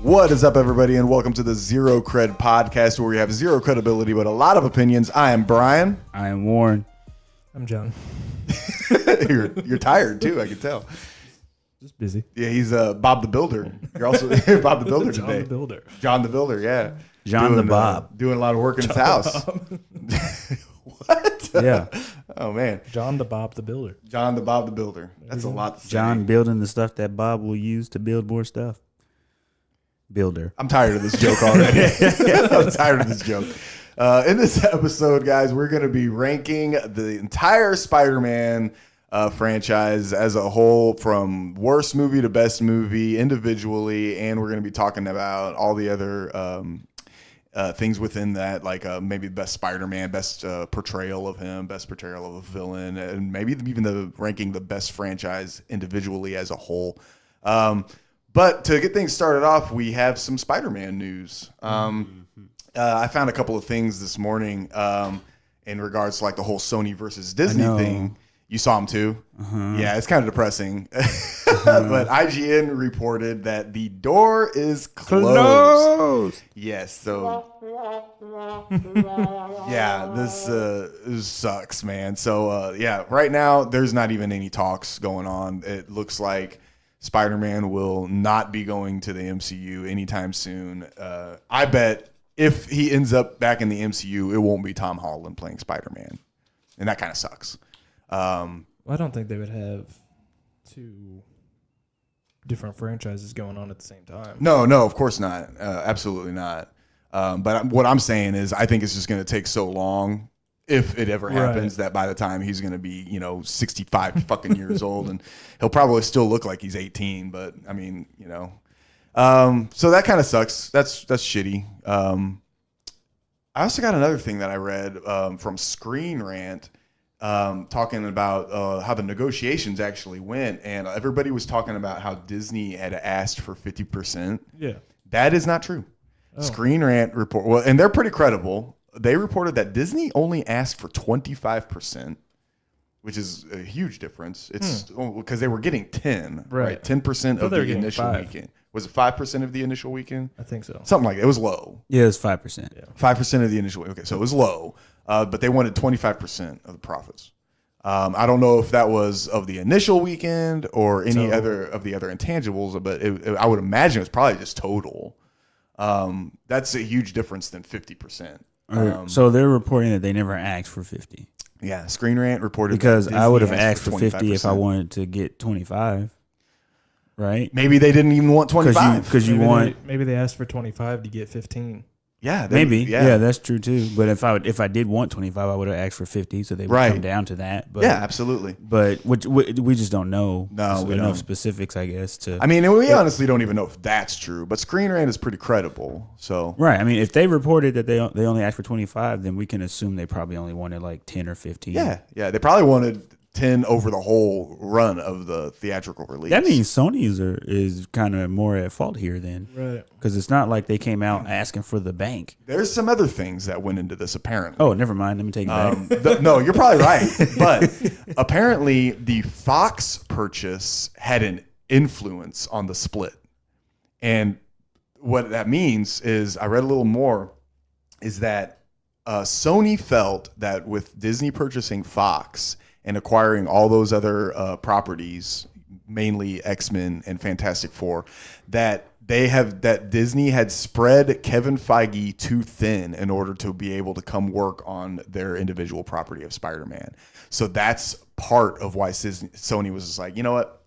What is up, everybody, and welcome to the Zero Cred podcast, where we have zero credibility but a lot of opinions. I am Brian. I am Warren. I'm John. You're tired too, I can tell. Just busy. Yeah, he's Bob the Builder. You're also Bob the Builder John today. the Builder. John the Builder, yeah. John the Bob. Doing a lot of work in his house. What? Yeah. Oh, man. John the Bob the Builder. John the Bob the Builder. That's a lot to say. John building the stuff that Bob will use to build more stuff. Builder. I'm tired of this joke already. I'm tired of this joke. In this episode, guys, we're going to be ranking the entire Spider-Man franchise as a whole, from worst movie to best movie individually, and we're going to be talking about all the other things within that, like maybe best Spider-Man, best portrayal of him, best portrayal of a villain, and maybe even ranking the best franchise individually as a whole. But to get things started off, we have some Spider-Man news. I found a couple of things this morning in regards to like the whole Sony versus Disney thing. You saw them too? Yeah, it's kind of depressing. But IGN reported that the door is closed. Yes, so yeah, this sucks, man. So yeah, right now there's not even any talks going on. It looks like Spider-Man will not be going to the MCU anytime soon. I bet if he ends up back in the MCU, it won't be Tom Holland playing Spider-Man, and that kind of sucks. I don't think they would have two different franchises going on at the same time. No, of course not. Absolutely not. But what I'm saying is I think it's just going to take so long, if it ever happens, that by the time he's going to be, 65 fucking years old, and he'll probably still look like he's 18. But I mean, so that kind of sucks. That's shitty. I also got another thing that I read from Screen Rant, talking about how the negotiations actually went, and everybody was talking about how Disney had asked for 50%. Yeah, that is not true. Screen Rant report, and they're pretty credible. They reported that Disney only asked for 25%, which is a huge difference. It's because they were getting 10, right? 10% of the initial weekend. Was it 5% of the initial weekend? I think so. Something like that. It was low. Yeah, it was 5%. Yeah. 5% of the initial. Okay, so it was low, but they wanted 25% of the profits. I don't know if that was of the initial weekend or any other of the other intangibles, but I would imagine it's probably just total. That's a huge difference than 50%. So they're reporting that they never asked for 50. Yeah, Screen Rant reported because I would have asked for 50 if I wanted to get 25. Right? Maybe they didn't even want 25 because you want. Maybe they asked for 25 to get 15. Yeah, maybe. Yeah, that's true too. But if I did want 25, I would have asked for 50, so they would come down to that. But, yeah, absolutely. But we just don't know. No, we enough don't. Specifics, I guess. I mean, we honestly don't even know if that's true. But Screen Rant is pretty credible. So right. I mean, if they reported that they only asked for 25, then we can assume they probably only wanted like 10 or 15. Yeah. They probably wanted 10 over the whole run of the theatrical release. That means Sony is kind of more at fault here then. Right. Because it's not like they came out asking for the bank. There's some other things that went into this, apparently. Oh, never mind. Let me take it back. No, you're probably right. But apparently the Fox purchase had an influence on the split. And what that means is, I read a little more, is that Sony felt that with Disney purchasing Fox and acquiring all those other properties, mainly X-Men and Fantastic Four, that Disney had spread Kevin Feige too thin in order to be able to come work on their individual property of Spider-Man. So that's part of why Sony was just like, you know what,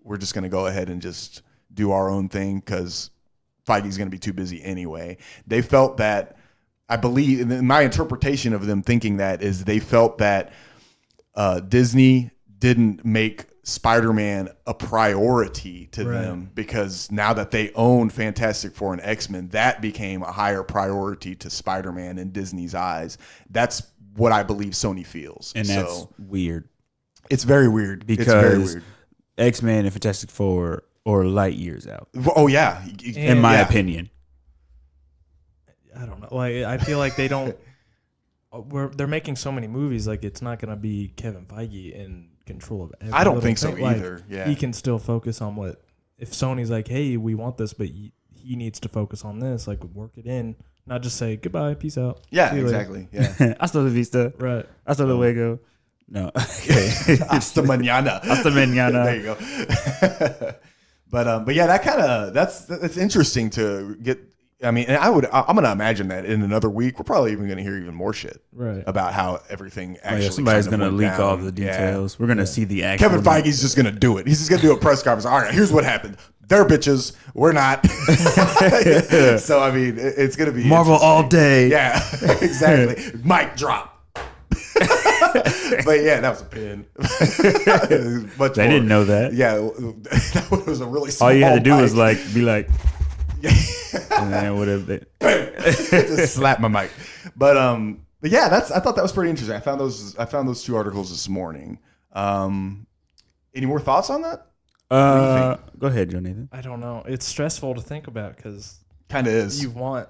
we're just going to go ahead and just do our own thing because Feige's going to be too busy anyway. They felt that, I believe, my interpretation of them thinking that is they felt that Disney didn't make Spider-Man a priority to them because now that they own Fantastic Four and X-Men, that became a higher priority to Spider-Man in Disney's eyes. That's what I believe Sony feels. And that's weird. It's very weird. Because it's very weird. X-Men and Fantastic Four are light years out. Oh, yeah. In my opinion. I don't know. Like, I feel like they don't... they're making so many movies, like it's not going to be Kevin Feige in control of every I don't think thing. so either. Yeah, he can still focus on what if Sony's like, hey, we want this, but he needs to focus on this, like work it in, not just say goodbye, peace out. Yeah, See you later. exactly. Yeah. Hasta la vista. Right. Hasta luego. No. Okay. Hasta mañana. Hasta mañana. There you go. But yeah, that's interesting to get. I mean, and I'm gonna imagine that in another week we're probably even gonna hear even more shit Right. about how everything actually. Somebody's kind of gonna went leak down. all the details. We're gonna see the actual. Kevin Feige's just gonna do it. He's just gonna do a press conference. All right, here's what happened. They're bitches. We're not. So I mean, it's gonna be Marvel all day. Yeah, exactly. Mic drop. But yeah, that was a pin. They didn't know that. Yeah, that was a really small All you had to do mic. was be like, and then whatever. Just slap my mic. But yeah, I thought that was pretty interesting. I found those 2 articles this morning. Any more thoughts on that? Go ahead, Joe Nathan. I don't know. It's stressful to think about because Kind of is. you want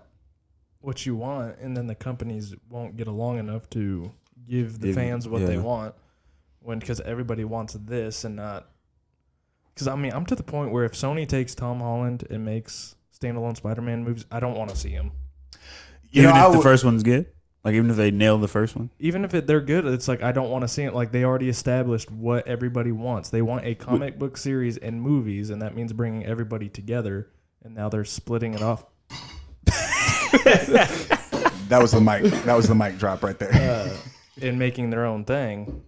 what you want, and then the companies won't get along enough to give the fans what they want, because everybody wants this and not. Because I mean, I'm to the point where if Sony takes Tom Holland and makes standalone Spider-Man movies, I don't want to see them. Even if the first one's good, like even if they nail the first one. Even if they're good, it's like I don't want to see it. Like they already established what everybody wants. They want a comic book series and movies, and that means bringing everybody together. And now they're splitting it off. That was the mic. That was the mic drop right there. And making their own thing.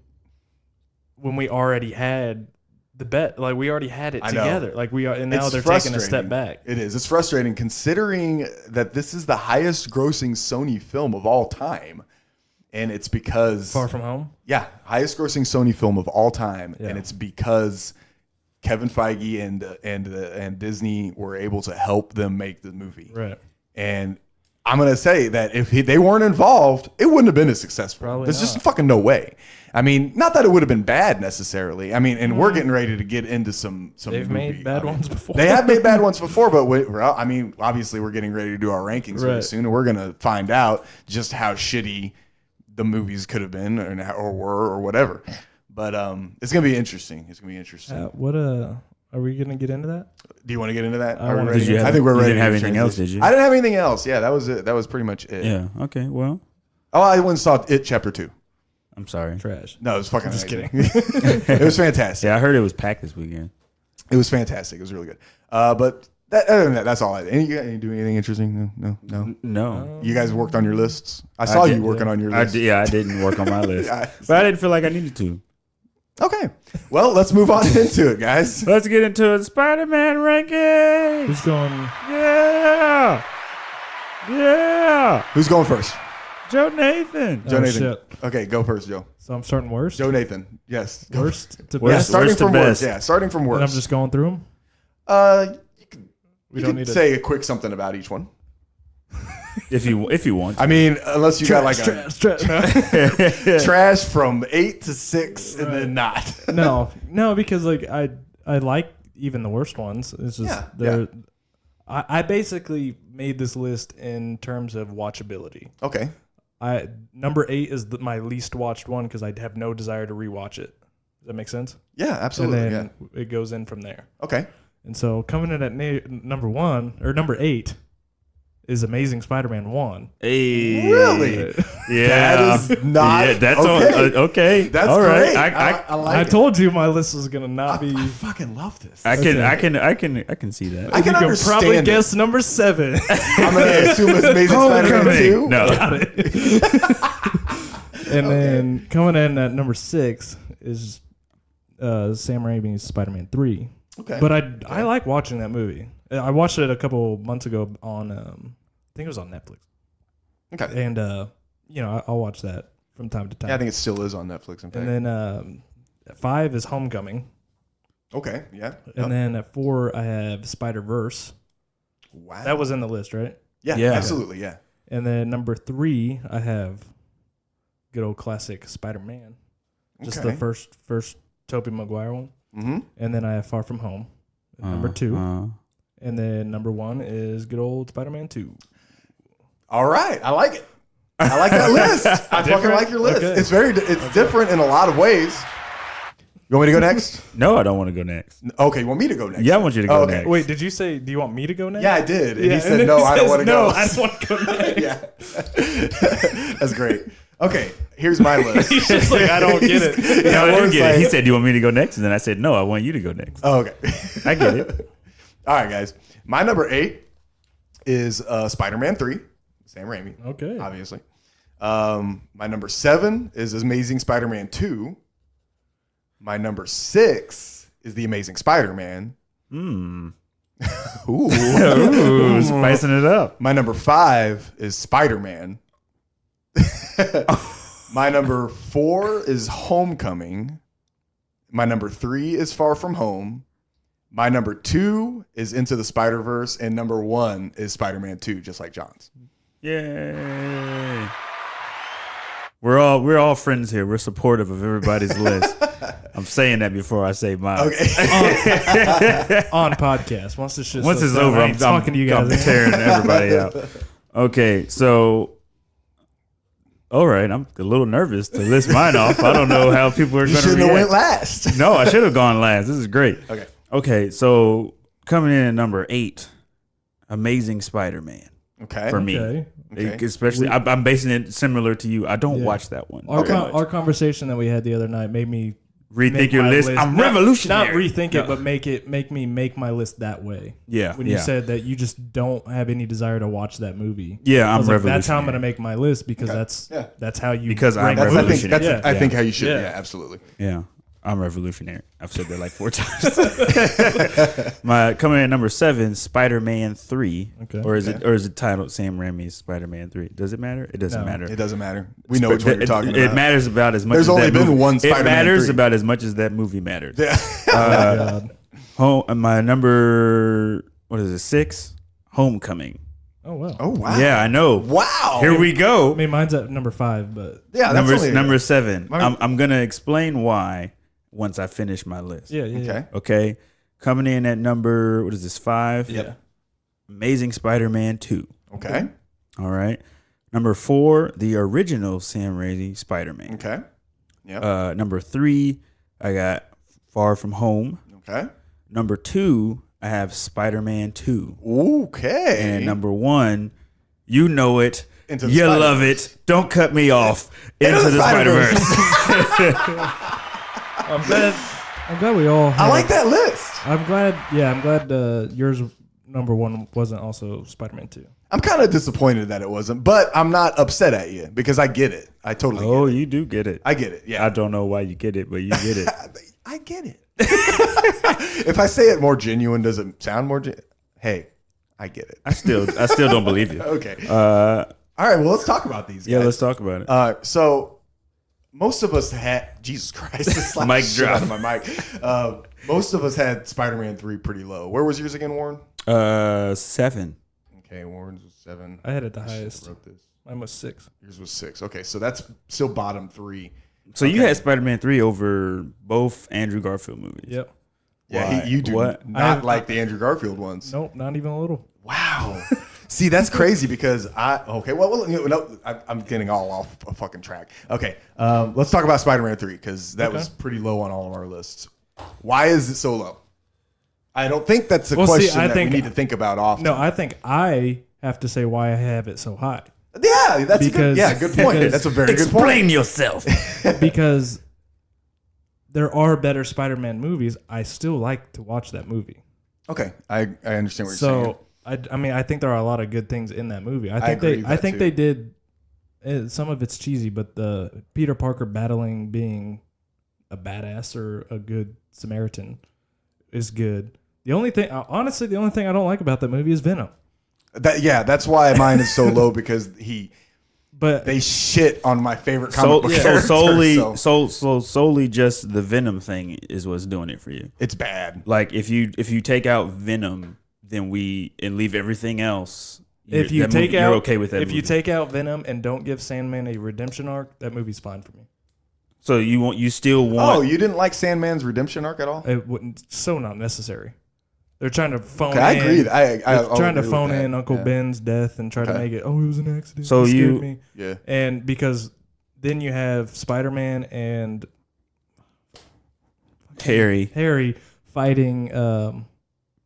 When we already had the bet, like we already had it together. Like we are, and now they're taking a step back. It is. It's frustrating considering that this is the highest grossing Sony film of all time. And it's because Far From Home? Yeah, highest grossing Sony film of all time. Yeah. And it's because Kevin Feige and Disney were able to help them make the movie. Right. And I'm going to say that if they weren't involved, it wouldn't have been as successful. Probably There's not. just fucking no way. I mean, not that it would have been bad necessarily. I mean, and we're getting ready to get into some They've made bad ones before. They have made bad ones before, but I mean, obviously we're getting ready to do our rankings very Right. soon, and we're going to find out just how shitty the movies could have been or were or whatever. But it's going to be interesting. It's going to be interesting. Are we gonna get into that? Do you want to get into that? I Are we wanna- ready? Did you I think we're you ready. didn't have to anything else, transition. did you? I didn't have anything else. Yeah, that was it. That was pretty much it. Yeah. Okay. Well, Oh, I went and saw It Chapter 2. I'm sorry. Trash. No, it was fucking Just amazing. kidding. It was fantastic. Yeah, I heard it was packed this weekend. It was fantastic. It was really good. But other than that, that's all I did. You do anything interesting? No. No. You guys worked on your lists? I saw you working on your list. I didn't work on my list, Yeah. but I didn't feel like I needed to. Okay. Well, let's move on into it, guys. Let's get into the Spider-Man ranking. Who's going? Yeah. Yeah. Who's going first? Joe Nathan. Joe Oh, Nathan. shit. Okay, go first, Joe. So I'm starting worst. Joe Nathan. Yes. Go Worst to Worst. Yeah, best. starting worst to from worst. best. Yeah, starting from worst. And I'm just going through them. You We can don't need to say a quick something about each one. If you want. I mean, unless you got like trash. trash from 8 to 6 and then not. No, because like I like even the worst ones. It's just Yeah, they're. I basically made this list in terms of watchability. Okay. Number 8 is my least watched one because I have no desire to rewatch it. Does that make sense? Yeah, absolutely. And then it goes in from there. Okay. And so coming in at number 8 is Amazing Spider-Man 1. Hey. Really? Yeah. That is not Yeah, that's okay. okay. That's all right. great. I like I it. told you my list was gonna not be. I fucking love this. can Okay. I can see that. I can you can understand probably it. guess number 7. I'm going to assume it's Amazing Spider-Man 2. No. And then coming in at number 6 is Sam Raimi's Spider-Man 3. Okay. But I like watching that movie. I watched it a couple months ago on I think it was on Netflix. Okay. And I'll watch that from time to time. Yeah, I think it still is on Netflix, in fact. And then at 5 is Homecoming. Okay, yeah. And then at 4 I have Spider-Verse. Wow. That was in the list, right? Yeah, Yeah. absolutely, yeah. And then number 3 I have good old classic Spider-Man. Just Okay. the first Tobey Maguire one. Mm-hmm. And then I have Far From Home at number 2. And then number 1 is good old Spider-Man 2. All right, I like it. I like that list. I fucking like your list. Okay. It's different in a lot of ways. You want me to go next? No, I don't want to go next. Okay, you want me to go next? Yeah, I want you to go next. Wait, did you say, do you want me to go next? Yeah, I did. And Yeah, he said, then no, he I don't says, want to no, go. I just want to go next. Yeah. That's great. Okay, here's my list. He's just like, I don't get it. No, I didn't get like- it. He said, "Do you want me to go next?" And then I said, "No, I want you to go next." Oh, okay. I get it. All right, guys. My number 8 is Spider-Man 3. Sam Raimi. Okay. Obviously. My number 7 is Amazing Spider-Man 2. My number 6 is The Amazing Spider-Man. Ooh. Ooh, spicing it up. My number 5 is Spider-Man. My number 4 is Homecoming. My number 3 is Far From Home. My number 2 is Into the Spider-Verse. And number 1 is Spider-Man 2, just like John's. Yay! We're all friends here. We're supportive of everybody's list. I'm saying that before I say mine. Okay. On podcast. Once this shit's Once it's done, over, I I'm ain't talking to you guys. I'm tearing everybody out. Okay, so all right, I'm a little nervous to list mine off. I don't know how people are You going to shouldn't have went react. last. No, I should have gone last. This is great. Okay. Okay, so coming in at number 8, Amazing Spider-Man Okay. for me. Okay. Okay. Especially, I'm basing it similar to you. I don't watch that one. Our, Okay. our conversation that we had the other night made me Rethink make your my list. I'm revolutionary. Not rethink No. it, but make me make my list that way. Yeah. When you said that you just don't have any desire to watch that movie. Yeah, I I'm was like, revolutionary. that's how I'm going to make my list because Yeah. that's how you. Because I'm That's, revolutionary. I think how you should. Yeah. Yeah, absolutely. Yeah, I'm revolutionary. I've said that like 4 times. My coming in at number 7, Spider-Man 3. Okay. Or is it titled Sam Raimi's Spider-Man 3? Does it matter? It doesn't No. matter. It doesn't matter. We know which one you're talking about. It matters about as much There's as only that been movie. one It Spider-Man matters 3. about as much as that movie matters. Yeah. God. My number, what is it, 6? Homecoming. Oh wow. Oh wow. Yeah, I know. Wow. Here we go. I mean, mine's at number 5, but Yeah. That's only Number 7. Mine- I'm going to explain why once I finish my list. yeah. Okay. Okay. Coming in at number, what is this, 5? Yeah. Amazing Spider-Man 2. Okay. All right. Number 4, the original Sam Raimi Spider-Man. Okay. Yeah. Number 3, I got Far From Home. Okay. Number 2, I have Spider-Man 2. Okay. And number 1, you know it. Into the You Spider-Verse. love it. Don't cut me off. Into the Spider-Verse. I'm glad we all. I like that list. I'm glad yours number 1 wasn't also Spider-Man 2. I'm kind of disappointed that it wasn't, but I'm not upset at you because I get it. I totally Oh, get it. you do get it. I get it. Yeah. I don't know why you get it, but you get it. I get it. If I say it more genuine, does it sound more Hey, I get it. I still don't believe you. Okay. Uh, All right. Well, let's talk about these guys. yeah, let's talk about it. So most of us had Jesus Christ. This slapped Mic the shit out drop. of my mic. Most of us had Spider-Man 3 pretty low. Where was yours again, Warren? 7. Okay, Warren's was 7. I had it the I should've highest. wrote this. Mine was 6. Yours was 6. Okay, so that's still bottom 3. So you Okay. had Spider-Man 3 over both Andrew Garfield movies. Yep. Yeah, Why? you do What? not like the Andrew Garfield ones. Nope, not even a little. Wow. See, that's crazy because I'm getting all off a fucking track. Okay, let's talk about Spider-Man 3 because that was pretty low on all of our lists. Why is it so low? I don't think that's a question that we need to think about often. No, I think I have to say why I have it so high. Yeah, that's Because- good point. because- That's a very good point. Explain yourself. Because there are better Spider-Man movies. I still like to watch that movie. Okay, I understand what you're saying. So I mean, I think there are a lot of good things in that movie. I think agree with that, too. they did. Some of it's cheesy, but the Peter Parker battling being a badass or a good Samaritan is good. The only thing I don't like about that movie is Venom. That's why mine is so low because But they shit on my favorite comic book character. Solely just the Venom thing is what's doing it for you. It's bad. Like if you take out Venom, then and leave everything else. if you you're okay with that. if you movie. take out Venom and don't give Sandman a redemption arc, that movie's fine for me. So you still want? Oh, you didn't like Sandman's redemption arc at all? It wouldn't. So not necessary. They're trying to phone Okay, I in. agree. They're trying to agree with phone that. in Uncle Yeah. Ben's death and try to Okay. make it. Oh, it was an accident. So It scared you- me. Yeah. And because then you have Spider-Man and Harry fighting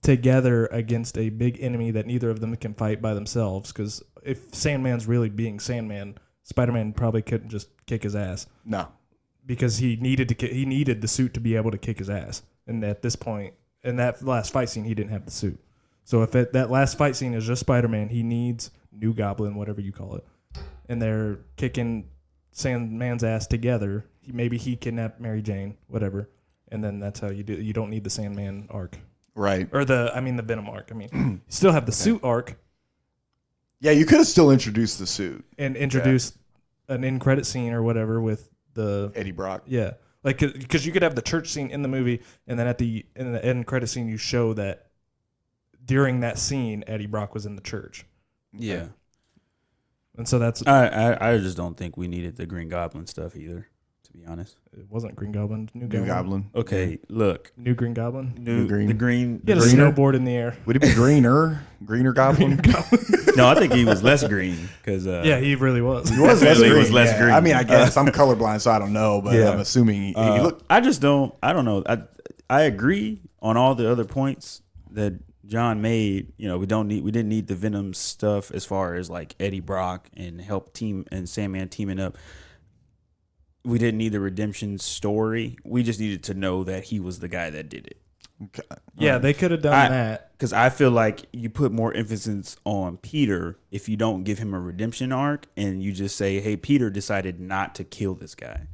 together against a big enemy that neither of them can fight by themselves. Because if Sandman's really being Sandman, Spider-Man probably couldn't just kick his ass. No, because he needed the suit to be able to kick his ass. And at this point, in that last fight scene, he didn't have the suit. So if that last fight scene is just Spider-Man, he needs New Goblin, whatever you call it, and they're kicking Sandman's ass together. Maybe he kidnapped Mary Jane, whatever, and then that's how you do. You don't need the Sandman arc, right? Or the Venom arc. I mean, you still have the suit arc. Yeah, you could have still introduced the suit and introduced an end credit scene or whatever with the Eddie Brock. Yeah, like because you could have the church scene in the movie, and then in the end credit scene, you show that during that scene, Eddie Brock was in the church. Yeah. And so that's... I just don't think we needed the Green Goblin stuff either, to be honest. It wasn't Green Goblin. New Goblin. Okay, look. New Green Goblin? New Green. The green... He had a snowboard in the air. Would it be Greener Goblin? No, I think he was less green. Cause, yeah, he really was. He was less green. green. I mean, I guess I'm colorblind, so I don't know, but I'm assuming he looked... I don't know. I agree on all the other points that John made. You know, we didn't need the Venom stuff as far as like Eddie Brock and Sandman teaming up. We didn't need the redemption story. We just needed to know that he was the guy that did it. Okay. Yeah, they could have done that. Because I feel like you put more emphasis on Peter if you don't give him a redemption arc and you just say, hey, Peter decided not to kill this guy.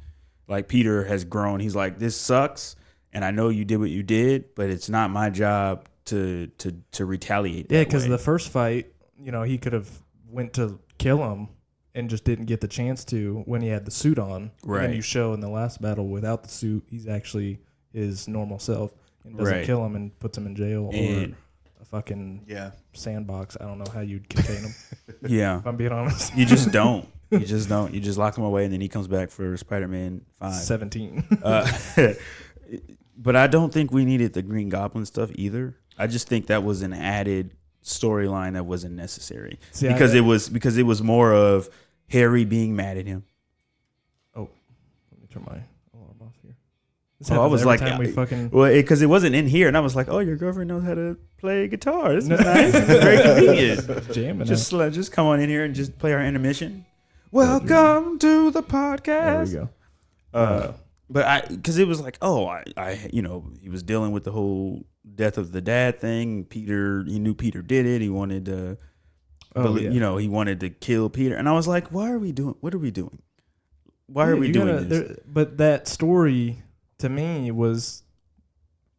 Like, Peter has grown. He's like, this sucks, and I know you did what you did, but it's not my job to retaliate. Yeah, because the first fight, he could have went to kill him and just didn't get the chance to when he had the suit on. Right. And you show in the last battle without the suit, he's actually his normal self and doesn't kill him and puts him in jail or a fucking sandbox. I don't know how you'd contain him. Yeah. If I'm being honest. You just don't. You just don't. You just lock him away and then he comes back for Spider-Man 5. 17. But I don't think we needed the Green Goblin stuff either. I just think that was an added storyline that wasn't necessary. Because it was more of Harry being mad at him. Oh, let me turn my alarm off here. I was like, because it wasn't in here, and I was like, oh, your girlfriend knows how to play guitar. This is nice. This is very convenient. Jamming. Just come on in here and just play our intermission. Welcome to the podcast. There we go. But because it was like, he was dealing with the whole death of the dad thing. Peter, he knew Peter did it. He wanted to, he wanted to kill Peter. And I was like, what are we doing? Why are we doing this? But that story, to me, was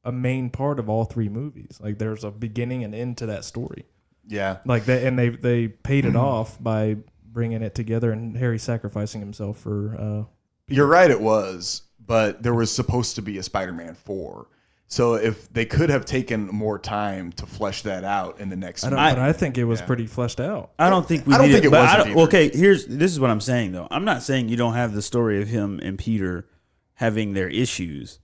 a main part of all three movies. Like, there's a beginning and end to that story. Yeah. Like that, and they paid it off by bringing it together and Harry sacrificing himself for. You're right, it was. But there was supposed to be a Spider-Man 4. So if they could have taken more time to flesh that out in the next movie. But I think it was pretty fleshed out. I don't think we I don't think it was. Okay, this is what I'm saying, though. I'm not saying you don't have the story of him and Peter having their issues.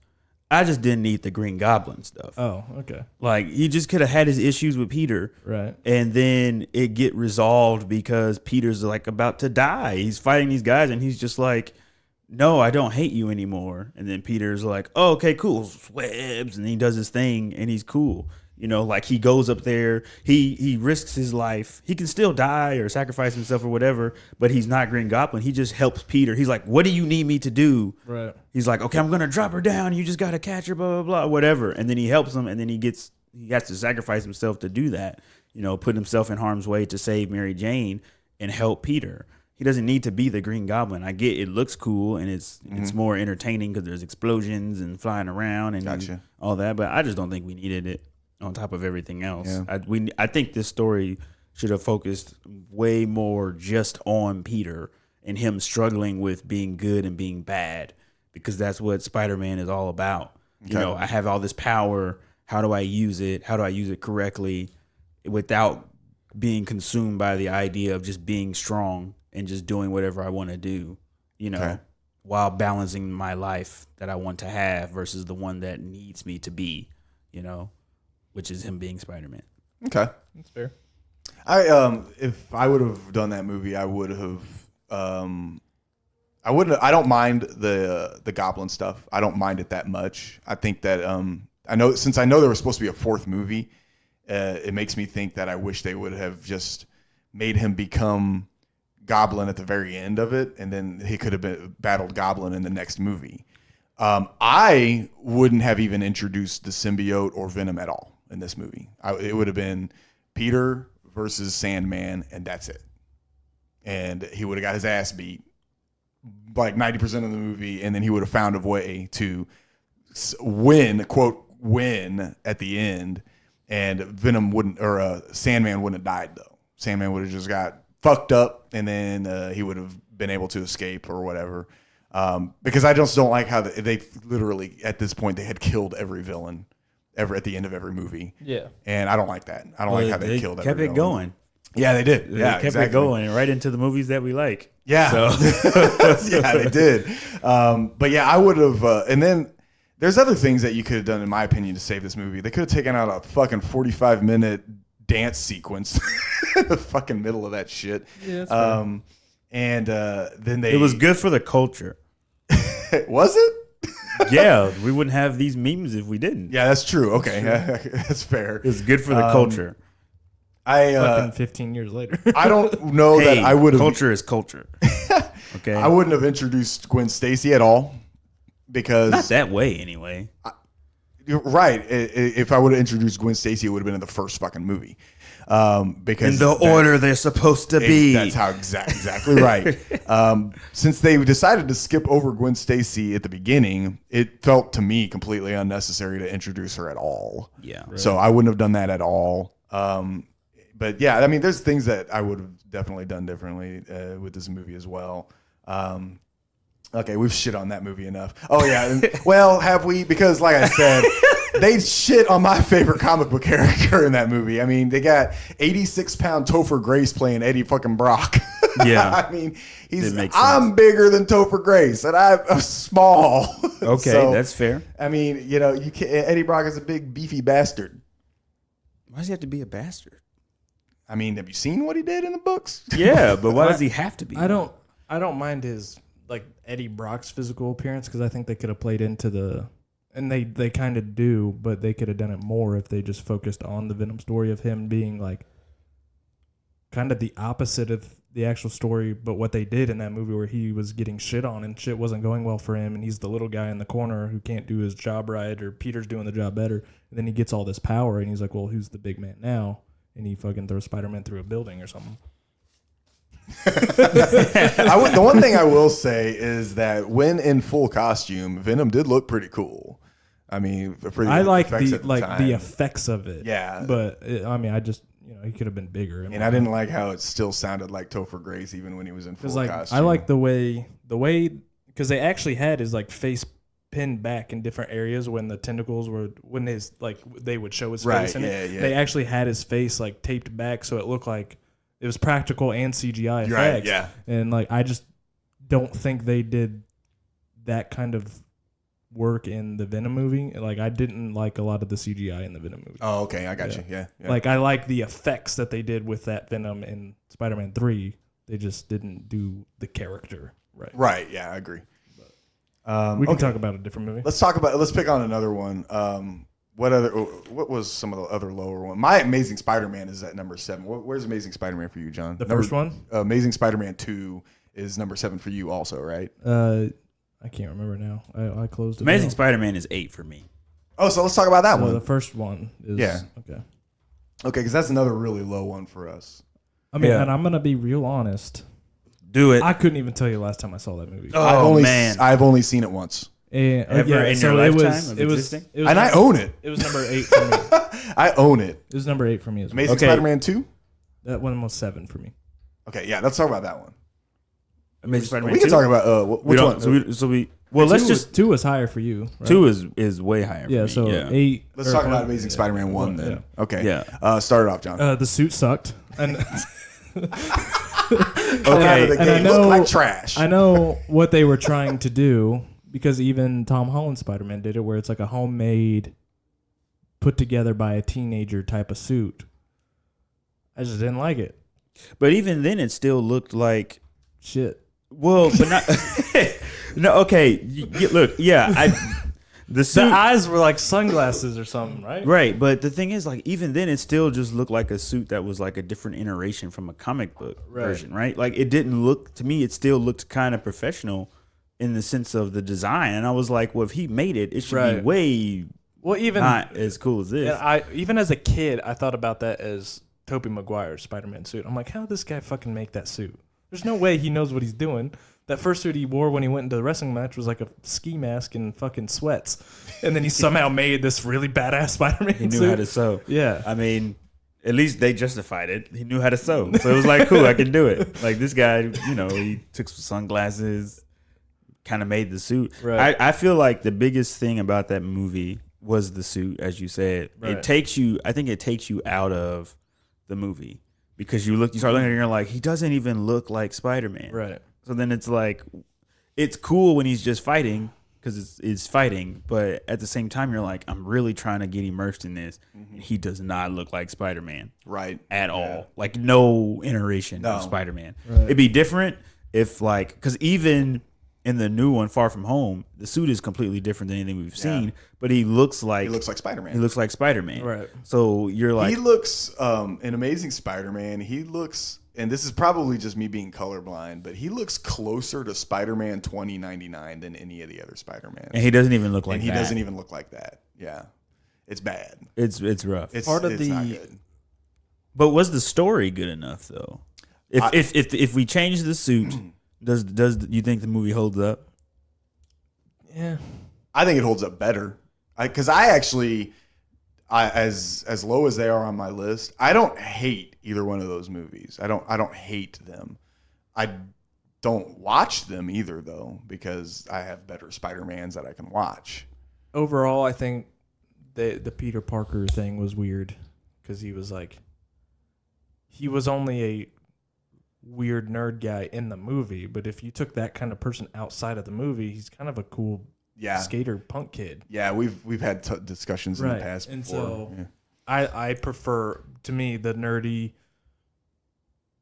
I just didn't need the Green Goblin stuff. Oh, okay. Like, he just could have had his issues with Peter. Right. And then it get resolved because Peter's like about to die. He's fighting these guys and he's just like, no, I don't hate you anymore. And then Peter's like, oh, okay, cool. Webs. And he does his thing and he's cool. Like, he goes up there, he risks his life. He can still die or sacrifice himself or whatever, but he's not Green Goblin. He just helps Peter. He's like, what do you need me to do? Right. He's like, okay, I'm going to drop her down. You just got to catch her, blah, blah, blah, whatever. And then he helps him, and then he has to sacrifice himself to do that, put himself in harm's way to save Mary Jane and help Peter. He doesn't need to be the Green Goblin. I get it looks cool and it's more entertaining because there's explosions and flying around and all that, but I just don't think we needed it on top of everything else. Yeah. I think this story should have focused way more just on Peter and him struggling with being good and being bad, because that's what Spider-Man is all about. Okay. I have all this power. How do I use it? How do I use it correctly without being consumed by the idea of just being strong and just doing whatever I want to do, while balancing my life that I want to have versus the one that needs me to be, which is him being Spider-Man. Okay. That's fair. If I would have done that movie, I would have I don't mind the Goblin stuff. I don't mind it that much. I think that I know there was supposed to be a fourth movie. It makes me think that I wish they would have just made him become Goblin at the very end of it, and then he could have been battled Goblin in the next movie. I wouldn't have even introduced the symbiote or Venom at all in this movie. It would have been Peter versus Sandman, and that's it. And he would have got his ass beat like 90% of the movie, and then he would have found a way to win, quote, win at the end, and Venom wouldn't, or Sandman wouldn't have died, though. Sandman would have just got fucked up, and then he would have been able to escape or whatever. Because I just don't like how they literally, at this point, they had killed every villain ever at the end of every movie. Yeah. And I don't like that. I don't like how they killed every villain. Kept it going. Yeah, they did. They Yeah, kept it going right into the movies that we like. Yeah. So. Yeah, they did. But yeah, I would have. And then there's other things that you could have done, in my opinion, to save this movie. They could have taken out a fucking 45-minute dance sequence in the fucking middle of that shit. Yeah, that's fair. And then It was good for the culture. Was it? Yeah, we wouldn't have these memes if we didn't. Yeah, that's true. Okay, that's fair. It's good for the culture. Fucking 15 years later. I don't know that I would have. Culture is culture. Okay, I wouldn't have introduced Gwen Stacy at all because not that way anyway. You're right. If I would have introduced Gwen Stacy, it would have been in the first fucking movie. Because in the order they're supposed to be. That's how exactly right. Since they decided to skip over Gwen Stacy at the beginning, it felt to me completely unnecessary to introduce her at all. Yeah. Right. So I wouldn't have done that at all. But yeah, I mean, there's things that I would have definitely done differently with this movie as well. Okay, we've shit on that movie enough. Oh yeah, well, have we? Because like I said, they shit on my favorite comic book character in that movie. I mean, they got 86-pound Topher Grace playing Eddie fucking Brock. Yeah, I mean, I'm bigger than Topher Grace, and I'm small. Okay, so, that's fair. I mean, you know, Eddie Brock is a big beefy bastard. Why does he have to be a bastard? I mean, have you seen what he did in the books? Yeah, but why does he have to be? I don't mind his like Eddie Brock's physical appearance because I think they could have played into the, and they kind of do, but they could have done it more if they just focused on the Venom story of him being like kind of the opposite of the actual story, but what they did in that movie where he was getting shit on and shit wasn't going well for him and he's the little guy in the corner who can't do his job right, or Peter's doing the job better, and then he gets all this power and he's like, well, who's the big man now? And he fucking throws Spider-Man through a building or something. The one thing I will say is that when in full costume, Venom did look pretty cool. I mean, I like the effects of it. Yeah, but I just, you know, he could have been bigger. And I didn't like how it still sounded like Topher Grace even when he was in full costume. I like the way because they actually had his like face pinned back in different areas when the tentacles were they would show his face in it. Yeah. They actually had his face like taped back so it looked like it was practical and CGI effects. Right, yeah. And like I just don't think they did that kind of work in the Venom movie. Like I didn't like a lot of the CGI in the Venom movie. Oh, okay, I got you. Yeah. Like I like the effects that they did with that Venom in Spider-Man 3. They just didn't do the character right. Right, yeah, I agree. We can talk about a different movie. Let's pick on another one. What was some of the other lower one? My Amazing Spider-Man is at number 7. Where's Amazing Spider-Man for you, John? The first one? Amazing Spider-Man 2 is number 7 for you also, right? I can't remember now. I closed it. Amazing Spider-Man is 8 for me. Oh, so let's talk about that one. The first one is okay. Okay, because that's another really low one for us. I mean, and I'm gonna be real honest. Do it. I couldn't even tell you last time I saw that movie. Oh, man. I've only seen it once. Ever in your lifetime of existing? And I own it. It was number 8 for me. I own it. It was number 8 for me as well. Amazing Spider-Man 2? That one was 7 for me. Okay, yeah, let's talk about that one. Amazing Spider-Man 2? We can talk about which one. Let's just 2 was higher for you. Right? 2 is way higher. Yeah, for me. so 8. Let's talk about Amazing Spider-Man 1 then. Yeah. Okay. Yeah. Start it off, John. The suit sucked, and okay, and I know, looked like trash. I know what they were trying to do because even Tom Holland's Spider-Man did it, where it's like a homemade, put together by a teenager type of suit. I just didn't like it. But even then, it still looked like shit. Well, but not. No, okay. Look, yeah, the suit. The eyes were like sunglasses or something, right? Right, but the thing is, like, even then, it still just looked like a suit that was like a different iteration from a comic book version, right? Like, it didn't look to me; it still looked kind of professional in the sense of the design. And I was like, well, if he made it, it should be way even not as cool as this. Even as a kid, I thought about that as Tobey Maguire's Spider-Man suit. I'm like, how did this guy fucking make that suit? There's no way he knows what he's doing. That first suit he wore when he went into the wrestling match was like a ski mask and fucking sweats. And then he somehow made this really badass Spider-Man suit. He knew how to sew. Yeah. I mean, at least they justified it. He knew how to sew. So it was like, cool, I can do it. Like, this guy, he took some sunglasses, kind of made the suit. Right. I feel like the biggest thing about that movie was the suit, as you said. Right. I think it takes you out of the movie. Because you start looking at it and you're like, he doesn't even look like Spider-Man. Right. So then it's like, it's cool when he's just fighting because it's fighting, but at the same time you're like, I'm really trying to get immersed in this. Mm-hmm. He does not look like Spider-Man, right? At all. Like no iteration of Spider-Man. Right. It'd be different if because even in the new one, Far From Home, the suit is completely different than anything we've seen, but he looks like Spider-Man. He looks like Spider-Man, right? So you're like, he looks in Amazing Spider-Man. He looks. And this is probably just me being colorblind, but he looks closer to Spider-Man 2099 than any of the other Spider-Mans. And he doesn't even look like and that. He doesn't even look like that. Yeah. It's bad. It's rough. It's part of it's not good. But was the story good enough though? If we change the suit, does you think the movie holds up? Yeah. I think it holds up better. Because as low as they are on my list, I don't hate either one of those movies. I don't hate them. I don't watch them either though, because I have better Spider-Mans that I can watch. Overall, I think the Peter Parker thing was weird because he was only a weird nerd guy in the movie, but if you took that kind of person outside of the movie, he's kind of a cool skater punk kid. Yeah, we've had discussions in the past and before. So I prefer, to me, the nerdy,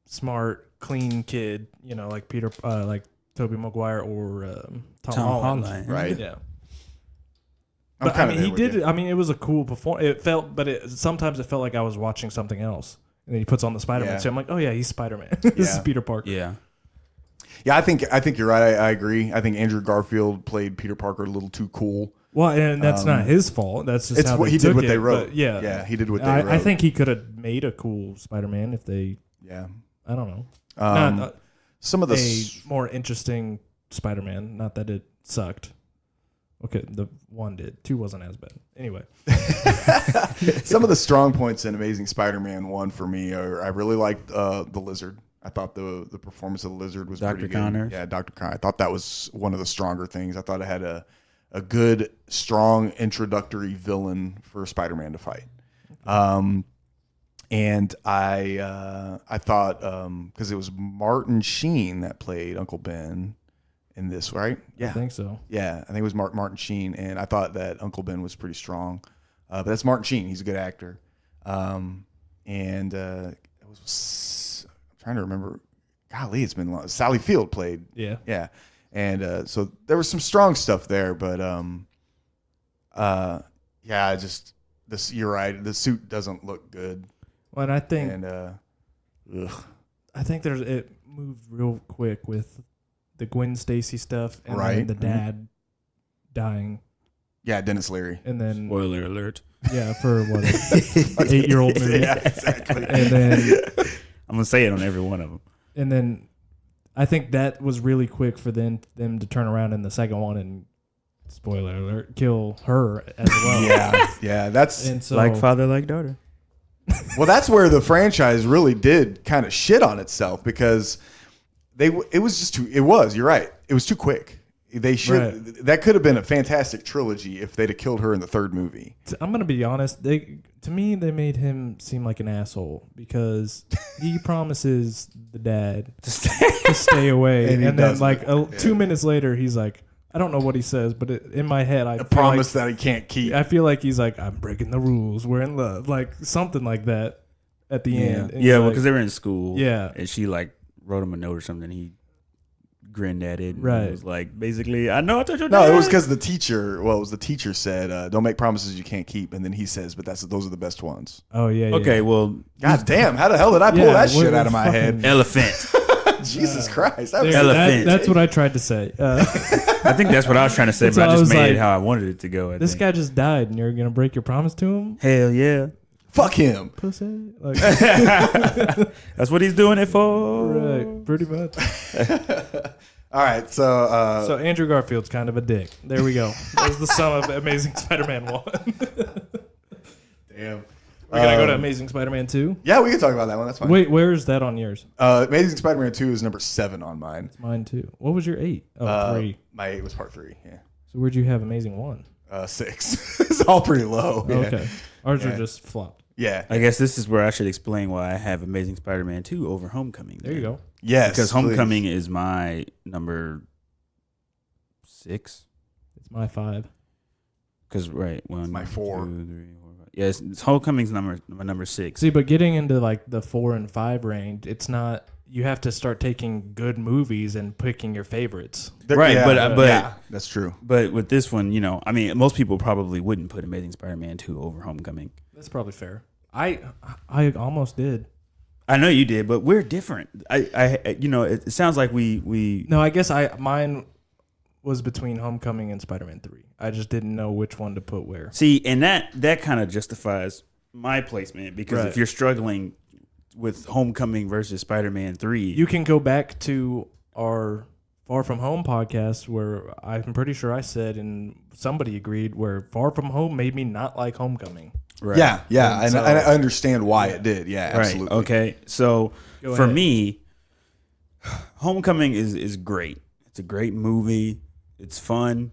smart, clean kid, like Peter, like Tobey Maguire or Tom Holland. Right? Yeah. But he did. It was a cool performance. Sometimes it felt like I was watching something else. And then he puts on the Spider-Man suit. I'm like, oh yeah, he's Spider-Man. This is Peter Parker. Yeah. Yeah, I think you're right. I agree. I think Andrew Garfield played Peter Parker a little too cool. Well, and that's not his fault. That's just how he did what they wrote. Yeah, he did what they wrote. I think he could have made a cool Spider-Man if they. Yeah. I don't know. Some of the more interesting Spider-Man. Not that it sucked. Okay, the one did. 2 wasn't as bad. Anyway. Some of the strong points in Amazing Spider-Man 1 for me are I really liked the Lizard. I thought the performance of the Lizard was pretty good. Dr. Connors? Yeah, Dr. Connors. I thought that was one of the stronger things. I thought it had a good, strong introductory villain for Spider-Man to fight. And I thought, because it was Martin Sheen that played Uncle Ben in this, right? Yeah. I think so. Yeah, I think it was Martin Sheen, and I thought that Uncle Ben was pretty strong. But that's Martin Sheen. He's a good actor. And it was, I'm trying to remember. Golly, it's been long. Sally Field played. Yeah. Yeah. And so there was some strong stuff there, but you're right. The suit doesn't look good. Well, and I think it moved real quick with the Gwen Stacy stuff and then the dad dying. Yeah, Dennis Leary. And then spoiler alert. Yeah, for what 8-year-old movie. Yeah, exactly. And then I'm gonna say it on every one of them. And then I think that was really quick for them to turn around in the second one and, spoiler alert, kill her as well. Yeah, that's like father, like daughter. Well, that's where the franchise really did kind of shit on itself because it was you're right. It was too quick. That could have been a fantastic trilogy if they'd have killed her in the third movie. I'm going to be honest. To me, they made him seem like an asshole because he promises the dad to stay away. And then like 2 minutes later, he's like, I don't know what he says, but in my head, I promise that he can't keep. I feel like he's like, I'm breaking the rules. We're in love. Like something like that at the end. And yeah, well, because they were in school. Yeah. And she like wrote him a note or something. He grinned at it. And Right. It was like, basically, I know I told your No, dad. it was because the teacher. Well, it was the teacher said, "Don't make promises you can't keep," and then he says, "But those are the best ones." Oh yeah. Okay, well, God damn! How the hell did I pull that shit out of my head? elephant. Jesus Christ! That Dude, was Elephant. that's what I tried to say. I think that's what I was trying to say, That's but I what I just was made like, it how I wanted it to go. This guy just died, and you're gonna break your promise to him, Hell yeah. fuck him. pussy? Like, That's what he's doing it for. right, pretty much. All right, so So Andrew Garfield's kind of a dick. There we go. That's the sum of Amazing Spider-Man 1. damn. We're gonna go to Amazing Spider-Man 2. Yeah, we can talk about that one. That's fine. Wait, where is that on yours? Amazing Spider-Man 2 is number 7 on mine. Mine too. What was your 8? Oh, 3. My 8 was part 3. Yeah, So where'd you have Amazing 1? 6. It's all pretty low. Oh, Yeah. okay. Ours Yeah. are just flopped. Yeah. I guess this is where I should explain why I have Amazing Spider-Man 2 over Homecoming. There you go. Yes. Because please. Homecoming is my number 6. It's my 5. Because, right, one, my 4. 2, 3, 4, 5. Yes, it's Homecoming's my number 6. See, but getting into like the 4 and 5 range, it's not. You have to start taking good movies and picking your favorites. Right, Yeah, but yeah, that's true. But with this one, I mean, most people probably wouldn't put Amazing Spider-Man 2 over Homecoming. That's probably fair. I almost did. I know you did, but we're different. It sounds like we No, I guess mine was between Homecoming and Spider-Man 3. I just didn't know which one to put where. see, and that kind of justifies my placement because Right. if you're struggling with Homecoming versus Spider-Man 3, You can go back to our Far From Home podcast where I'm pretty sure I said and somebody agreed where Far From Home made me not like Homecoming. right? Yeah, and so- I understand why it did. Yeah, Right. absolutely. Okay. So Go for ahead. me, Homecoming is great. It's a great movie. It's fun.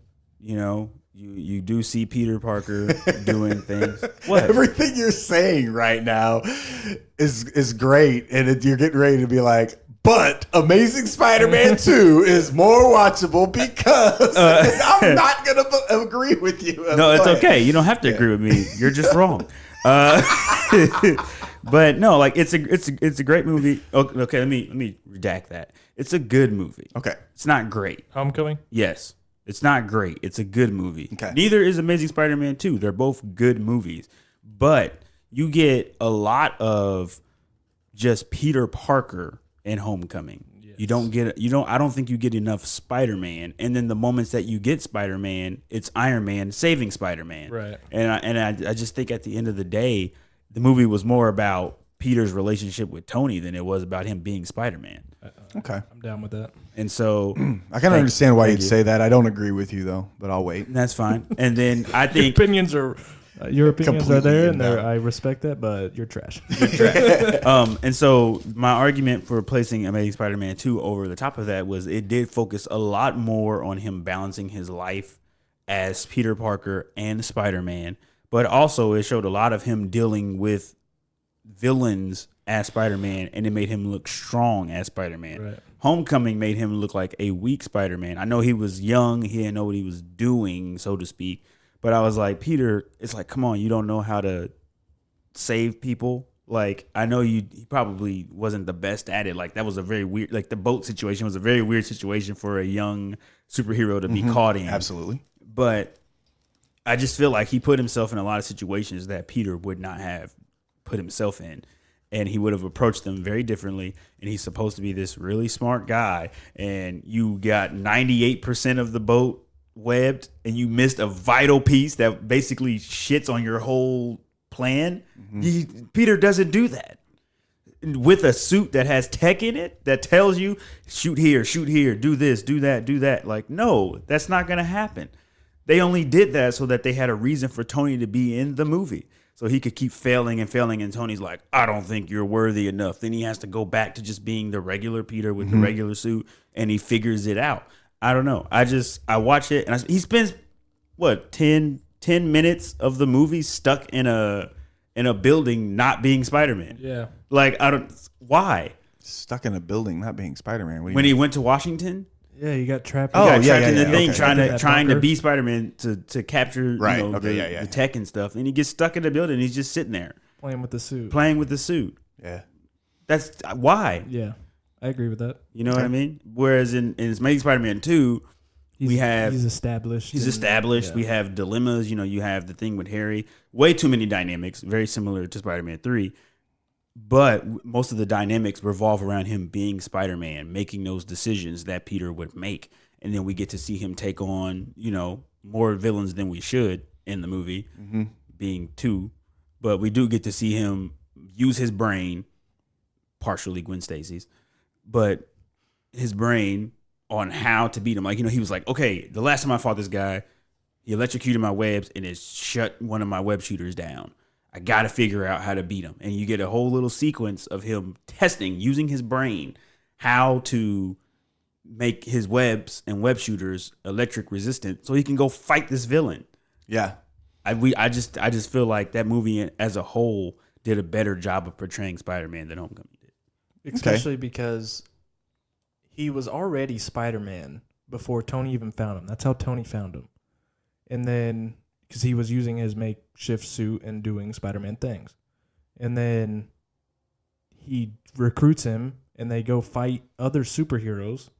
You do see Peter Parker doing things. What? Everything you're saying right now is great, and you're getting ready to be like, but Amazing Spider-Man 2 is more watchable because I'm not going to agree with you. No, it's But- okay. You don't have to agree with me. You're just wrong. But no, like it's a great movie. Okay, let me redact that. It's a good movie. Okay. It's not great. Homecoming? Yes. It's not great. It's a good movie. Okay. Neither is Amazing Spider-Man 2. They're both good movies. But you get a lot of just Peter Parker in Homecoming. Yes. I don't think you get enough Spider-Man. And then the moments that you get Spider-Man, it's Iron Man saving Spider-Man. Right. And I just think at the end of the day, the movie was more about Peter's relationship with Tony than it was about him being Spider-Man. Okay. I'm down with that. And so I kind of understand why thank you'd you. say that. I don't agree with you, though, but I'll wait. that's fine. And then I Your think opinions are your opinions are Completely there, and invalid. I respect that, but you're trash. and so my argument for placing Amazing Spider-Man 2 over the top of that was it did focus a lot more on him balancing his life as Peter Parker and Spider-Man, but also it showed a lot of him dealing with villains as Spider-Man, and it made him look strong as Spider-Man. Right. Homecoming made him look like a weak Spider-Man. I know he was young, he didn't know what he was doing, so to speak. But I was like, Peter, it's like, come on, you don't know how to save people. Like, I know he probably wasn't the best at it. Like, that was a very weird, like the boat situation was a very weird situation for a young superhero to be caught in. Absolutely. But I just feel like he put himself in a lot of situations that Peter would not have put himself in. And he would have approached them very differently. And he's supposed to be this really smart guy. And you got 98% of the boat webbed, and you missed a vital piece that basically shits on your whole plan. Peter doesn't do that. With a suit that has tech in it that tells you, shoot here, do this, do that. Like, no, that's not going to happen. They only did that so that they had a reason for Tony to be in the movie. So he could keep failing. And Tony's like, I don't think you're worthy enough. Then he has to go back to just being the regular Peter with the regular suit, and he figures it out. I don't know. I watch it, and he spends, 10 minutes of the movie stuck in a building not being Spider-Man. Yeah. Like, why? Stuck in a building, not being Spider-Man. What do you When mean? he went to Washington? Yeah, you got trapped. He got yeah, trapped in the yeah, thing, okay. trying to bunker. be Spider-Man to capture Right, you know, okay, yeah. the tech and stuff. And he gets stuck in the building. He's just sitting there playing with the suit. playing with the suit. Yeah. That's why. Yeah. I agree with that. You know what I mean? Whereas in Amazing Spider-Man 2, he's established. He's established. Yeah. We have dilemmas. You know, you have the thing with Harry. Way too many dynamics. Very similar to Spider-Man 3. But most of the dynamics revolve around him being Spider-Man, making those decisions that Peter would make. And then we get to see him take on, you know, more villains than we should in the movie, being 2. But we do get to see him use his brain, partially Gwen Stacy's, but his brain on how to beat him. Like, you know, he was like, okay, the last time I fought this guy, he electrocuted my webs and it shut one of my web shooters down. I got to figure out how to beat him. And you get a whole little sequence of him testing, using his brain, how to make his webs and web shooters electric resistant so he can go fight this villain. Yeah. I just feel like that movie as a whole did a better job of portraying Spider-Man than Homecoming did. Especially because he was already Spider-Man before Tony even found him. That's how Tony found him. And then, because he was using his makeshift suit and doing Spider-Man things. And then he recruits him and they go fight other superheroes.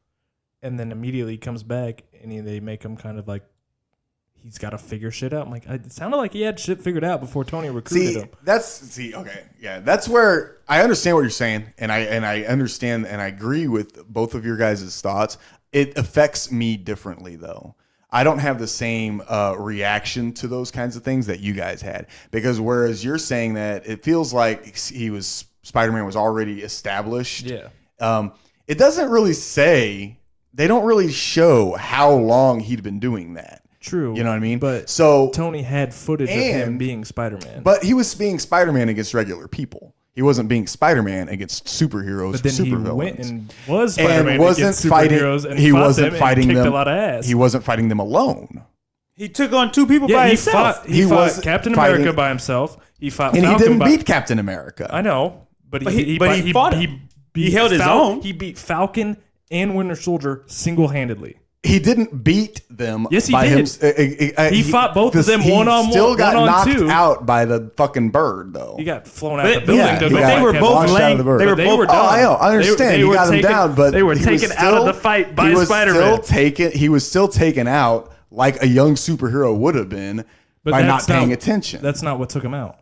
And then immediately comes back and they make him kind of like, he's got to figure shit out. I'm like, it sounded like he had shit figured out before Tony recruited him. That's where I understand what you're saying, and I understand and I agree with both of your guys' thoughts. It affects me differently though. I don't have the same reaction to those kinds of things that you guys had, because whereas you're saying that it feels like Spider-Man was already established. Yeah. It doesn't really say. They don't really show how long he'd been doing that. True. You know what I mean? But so Tony had footage of him being Spider-Man. But he was being Spider-Man against regular people. He wasn't being Spider-Man against superheroes. But then super he villains. went and was Spider-Man and wasn't against fighting. superheroes and he fought wasn't them fighting and them. kicked a lot of ass. He wasn't fighting them alone. He took on 2 people by himself. He fought Captain America by himself. He fought and Falcon he didn't beat Captain America. I know, but he fought him. He held his own. He beat Falcon and Winter Soldier single-handedly. He didn't beat them. Yes, he by did. He fought both of them one-on-one. Still got knocked one-on-two. out by the fucking bird, though. He got flown out of the building. yeah, to he go got fight they were Captain both America. launched out of the bird. They were They both. were done. I know. I understand. He got them down, but they were he taken was out of the fight by he was Spider-Man. He was still taken out like a young superhero would have been by not paying attention. That's not what took him out.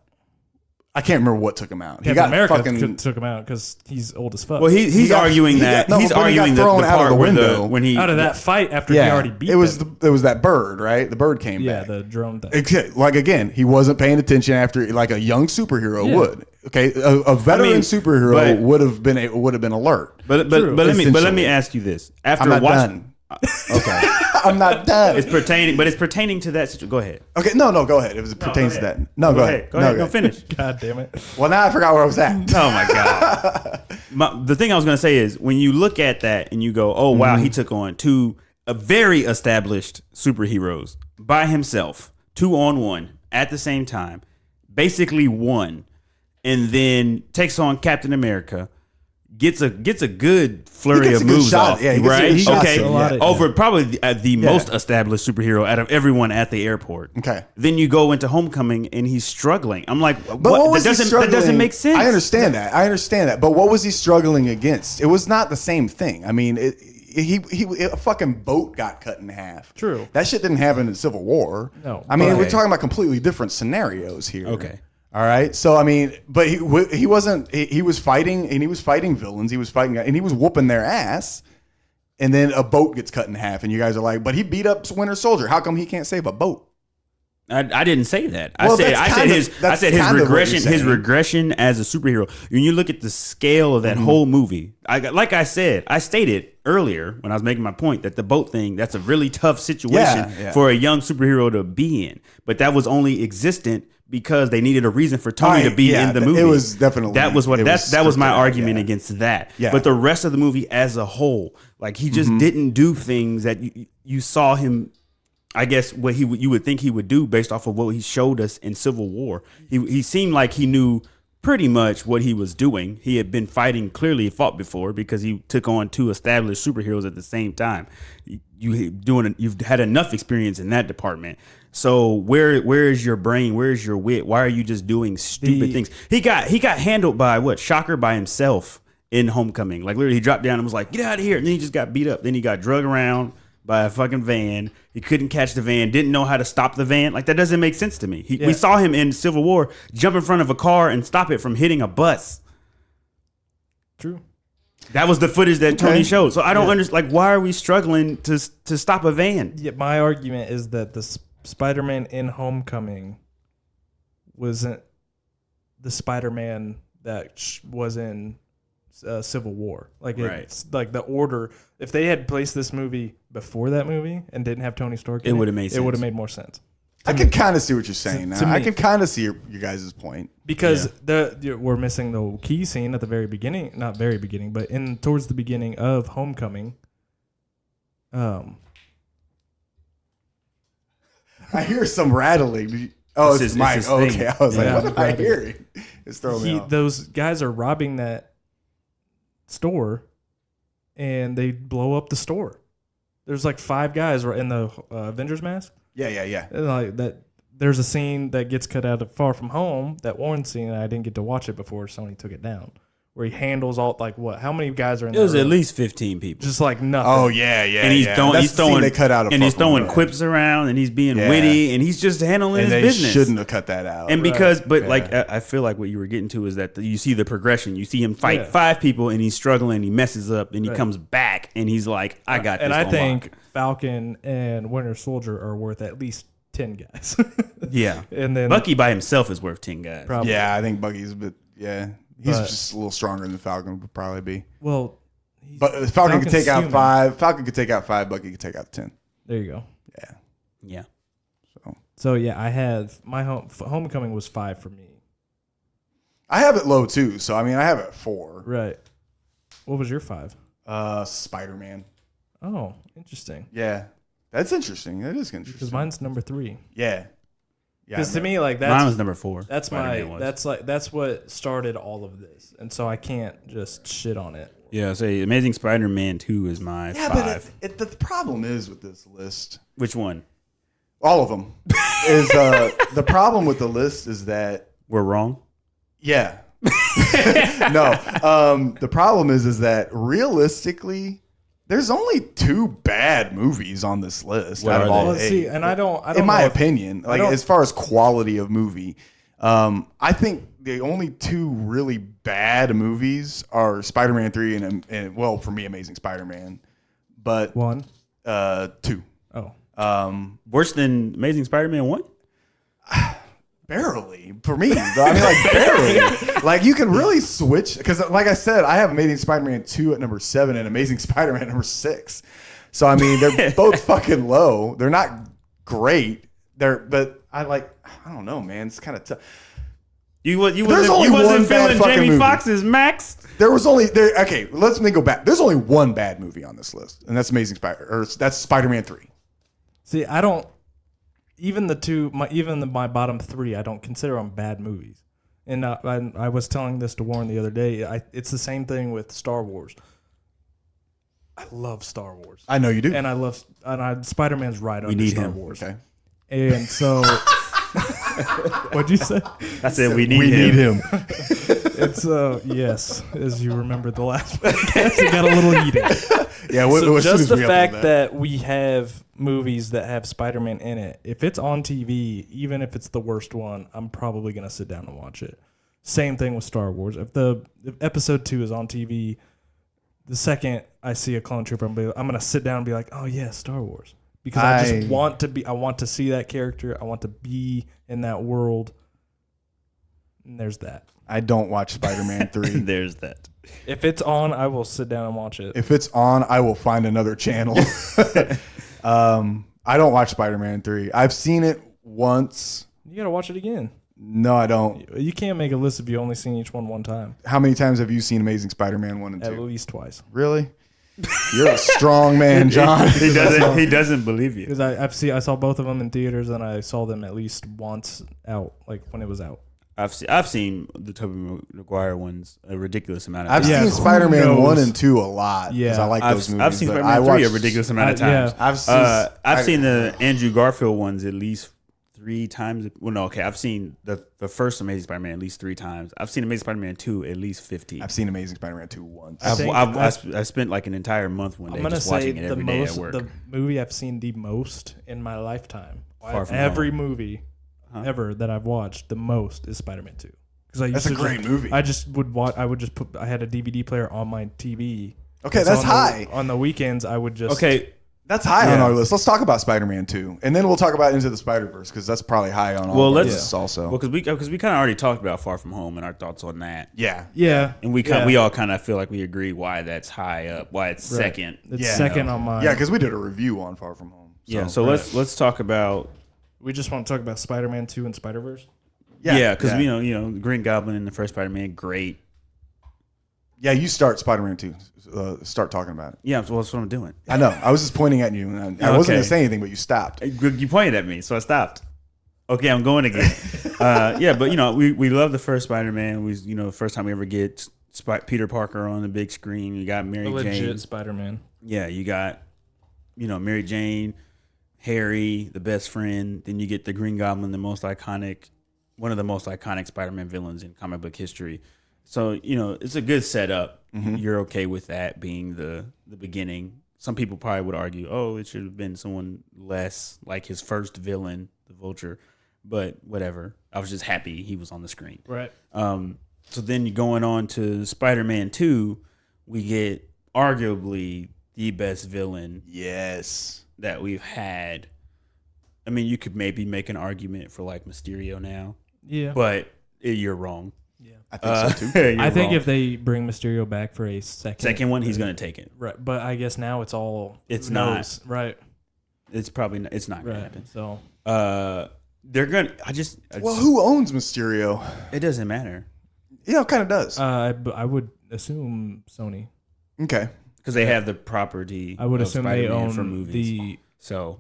I can't remember what took him out. Captain America took him out because he's old as fuck. Well, he's arguing got the thrown out of part the where window. when he out of that fight after he already beat it was them. it was that bird, right? The bird came back. the drone thing. Okay, like again, he wasn't paying attention after like a young superhero would. Okay, a veteran superhero would have been alert. But let me ask you this: after I'm not watching, done. Okay, I'm not done. it's pertaining to that situation. Go ahead. Okay, no, go ahead. It pertains to that. No, go ahead. Go ahead. No, finish. God damn it. Well, now I forgot where I was at. Oh my god. The thing I was going to say is when you look at that and you go, "Oh wow, he took on 2 very established superheroes by himself, 2-on-1 at the same time, basically won, and then takes on Captain America." Gets a good flurry of moves shot. off, Yeah, right? Okay, over probably the most established superhero out of everyone at the airport. Okay, then you go into Homecoming and he's struggling. I'm like, but what was that doesn't make sense. I understand that. But what was he struggling against? It was not the same thing. I mean, a fucking boat got cut in half. True. That shit didn't happen in the Civil War. No. I mean, we're talking about completely different scenarios here. Okay. All right. So I mean, but he wasn't. He was fighting, and he was fighting villains. He was fighting, and he was whooping their ass. And then a boat gets cut in half, and you guys are like, "But he beat up Winter Soldier. How come he can't save a boat?" I didn't say that. Well, I said his regression as a superhero. When you look at the scale of that whole movie, I stated earlier when I was making my point that the boat thing, that's a really tough situation for a young superhero to be in. But that was only existent because they needed a reason for Tony to be in the movie. It was definitely that was my argument against that. Yeah. But the rest of the movie as a whole, like he just didn't do things that you saw him. I guess what you would think he would do based off of what he showed us in Civil War. He seemed like he knew pretty much what he was doing. He had been fighting, clearly fought before because he took on 2 established superheroes at the same time. You've had enough experience in that department. So where is your brain? Where is your wit? Why are you just doing stupid things? He got handled by Shocker by himself in Homecoming. Like literally, he dropped down and was like, "Get out of here!" And then he just got beat up. Then he got drug around by a fucking van. He couldn't catch the van. Didn't know how to stop the van. Like that doesn't make sense to me. We saw him in Civil War jump in front of a car and stop it from hitting a bus. True. That was the footage that Tony showed. So I don't understand. Like, why are we struggling to stop a van? Yeah, my argument is that the Spider-Man in Homecoming wasn't the Spider-Man that was in Civil War. Like, it's like the order. If they had placed this movie before that movie and didn't have Tony Stark, it would have made sense. It would have made more sense. I can kind of see what you're saying now. I can kind of see your guys' point. Because we're missing the key scene at the very beginning. Not very beginning, but towards the beginning of Homecoming. I hear some rattling. Oh, it's Mike. Oh, okay. I was like, what I hear it? It's throwing me off. Those guys are robbing that store, and they blow up the store. There's like 5 guys in the Avengers mask. Yeah. And like that, there's a scene that gets cut out of Far From Home. That one scene, I didn't get to watch it before Sony took it down. Where he handles all like what? How many guys are in there? It was at least 15 people. Just like nothing. Oh yeah. And he's throwing. They cut out and he's throwing quips around, and he's being witty, and he's just handling his business. They shouldn't have cut that out. And like I feel like what you were getting to is that you see the progression. You see him fight 5 people, and he's struggling. He messes up, and he comes back, and he's like, "I got this." And I think Falcon and Winter Soldier are worth at least 10 guys. Yeah, and then Bucky by himself is worth 10 guys. Probably. Yeah, I think Bucky's a bit. Yeah. He's just a little stronger than Falcon would probably be. Well, but Falcon could take out 5. Falcon could take out 5. Bucky could take out 10. There you go. Yeah. So yeah, I have my Homecoming was 5 for me. I have it low too. So I mean, I have it at 4. Right. What was your 5? Spider-Man. Oh, interesting. Yeah, that's interesting. That is interesting. Because mine's number 3. Yeah. Because to me, like mine was number 4. That's that's what started all of this, and so I can't just shit on it. Yeah, say Amazing Spider-Man 2 is my 5. But the problem is with this list. Which one? All of them. Is the problem with the list is that we're wrong. Yeah. No. The problem is that realistically, there's only 2 bad movies on this list out of all 8. See, and I don't. In my opinion, like as far as quality of movie, I think the only 2 really bad movies are Spider-Man 3 and well, for me, Amazing Spider-Man. But 1, 2. Oh, worse than Amazing Spider-Man 1. Barely for me. I mean, like barely. Like you can really switch because, like I said, I have Amazing Spider-Man 2 at number 7 and Amazing Spider-Man at number 6. So I mean, they're both fucking low. They're not great. But I don't know, man. It's kind of tough. You wasn't feeling Jamie Foxx's Max. Okay, let me go back. There's only one bad movie on this list, and that's that's Spider-Man 3. See, I don't. Even the 2, my bottom 3, I don't consider them bad movies. And I was telling this to Warren the other day. It's the same thing with Star Wars. I love Star Wars. I know you do. And Spider-Man's right under Star Wars. Okay. And so, what'd you say? I said we need him. It's yes, as you remember the last podcast, it got a little heated. Yeah, so just the fact that we have movies that have Spider-Man in it, if it's on TV, even if it's the worst one, I'm probably gonna sit down and watch it. Same thing with Star Wars. If episode 2 is on TV, the second I see a clone trooper, I'm gonna sit down and be like, oh yeah, Star Wars, because I just want to be. I want to see that character. I want to be in that world. And there's that. I don't watch Spider-Man 3. There's that. If it's on, I will sit down and watch it. If it's on, I will find another channel. I don't watch Spider-Man 3. I've seen it once. You got to watch it again. No, I don't. You can't make a list if you only seen each one time. How many times have you seen Amazing Spider-Man 1 and 2? At least twice. Really? You're a strong man, John. He doesn't believe you. Because I saw both of them in theaters, and I saw them at least once out, like when it was out. I've seen the Tobey Maguire ones a ridiculous amount of times. I've seen Spider-Man 1 and 2 a lot because I like those movies. I've seen Spider-Man 3 a ridiculous amount of times. Yeah. I've seen the Andrew Garfield ones at least 3 times. Well, no, okay. I've seen the first Amazing Spider-Man at least 3 times. I've seen Amazing Spider-Man 2 at least 50. I've seen Amazing Spider-Man 2 once. I spent like an entire month one day I'm gonna just say watching it every day at work. the movie I've seen the most in my lifetime. Far From Every Home. movie ever that I've watched the most is Spider-Man 2. That's a great movie. I just would watch. I would just put. I had a DVD player on my TV. Okay, So that's high. On the weekends, I would just. Okay, That's high on our list. Let's talk about Spider-Man 2, and then we'll talk about Into the Spider-Verse because that's probably high on all our lists also. Well, because we kind of already talked about Far From Home and our thoughts on that. Yeah. And we all kind of feel like we agree why that's high up, why it's second. It's second on mine. Yeah, because we did a review on Far From Home. So let's talk about. We just want to talk about Spider-Man 2 and Spider-Verse. Yeah, because you know, Green Goblin and the first Spider-Man, great. Yeah, you start Spider-Man 2. Start talking about it. Yeah, well, that's what I'm doing. I know. I was just pointing at you. And I wasn't going to say anything, but you stopped. You pointed at me, so I stopped. Okay, I'm going again. But you know, we love the first Spider-Man. The first time we ever get Peter Parker on the big screen. You got Mary Jane. Legit Spider-Man. Yeah, you got Mary Jane, Harry, the best friend. Then you get the Green Goblin, one of the most iconic Spider-Man villains in comic book history. So, it's a good setup. Mm-hmm. You're okay with that being the beginning. Some people probably would argue, oh, it should have been someone less like his first villain, the Vulture. But whatever. I was just happy he was on the screen. Right. So then going on to Spider-Man 2, we get arguably the best villain that we've had. I mean, you could maybe make an argument for like Mysterio now. Yeah. But you're wrong. Yeah. I think so too. I think if they bring Mysterio back for a second one, he's going to take it. Right. But I guess now it's not. Right. It's probably not, it's not going to happen. So they're going to well, who owns Mysterio? It doesn't matter. Yeah, it kind of does. I would assume Sony. Okay. Because they have the property. I would assume Spider-Man they own for movies.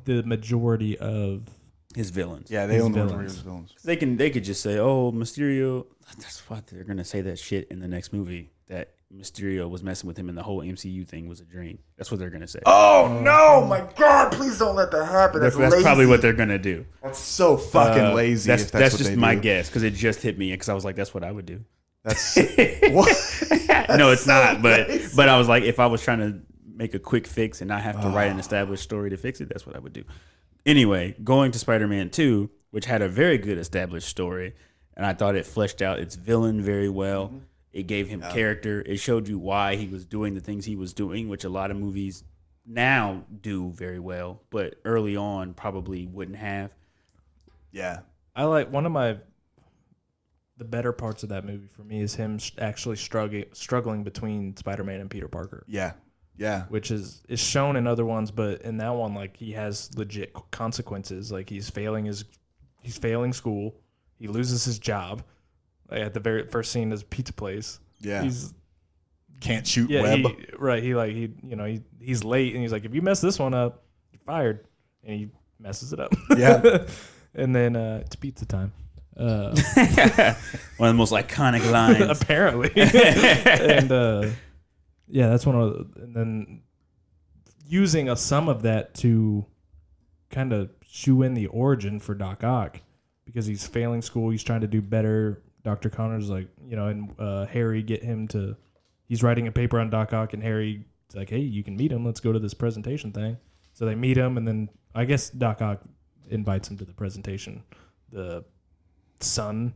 The majority of his villains. Yeah, they own the majority of his villains. They could just say, "Oh, Mysterio." That's why they're gonna say that shit in the next movie. That Mysterio was messing with him, and the whole MCU thing was a dream. That's what they're gonna say. Oh no, my God! Please don't let that happen. That's probably what they're gonna do. That's so fucking lazy. That's just my guess because it just hit me because I was like, "That's what I would do." That's what? No, it's not. But I was like, if I was trying to make a quick fix and not have to write an established story to fix it, that's what I would do. Anyway, going to Spider-Man 2, which had a very good established story, and I thought it fleshed out its villain very well. Mm-hmm. It gave him character. It showed you why he was doing the things he was doing, which a lot of movies now do very well, but early on probably wouldn't have. Yeah. I like the better parts of that movie for me is him actually struggling between Spider-Man and Peter Parker. Yeah. Yeah. Which is shown in other ones, but in that one, like, he has legit consequences. Like, he's failing school. He loses his job. Like, at the very first scene is pizza place. Yeah. Can't shoot web. He's late and he's like, if you mess this one up, you're fired. And he messes it up. Yeah. And then it's pizza time. One of the most iconic lines. Apparently. And yeah, that's one of and then using some of that to kind of shoe in the origin for Doc Ock because he's failing school, he's trying to do better. Dr. Connor's like, and Harry he's writing a paper on Doc Ock, and Harry's like, hey, you can meet him, let's go to this presentation thing. So they meet him, and then I guess Doc Ock invites him to the presentation. The sun.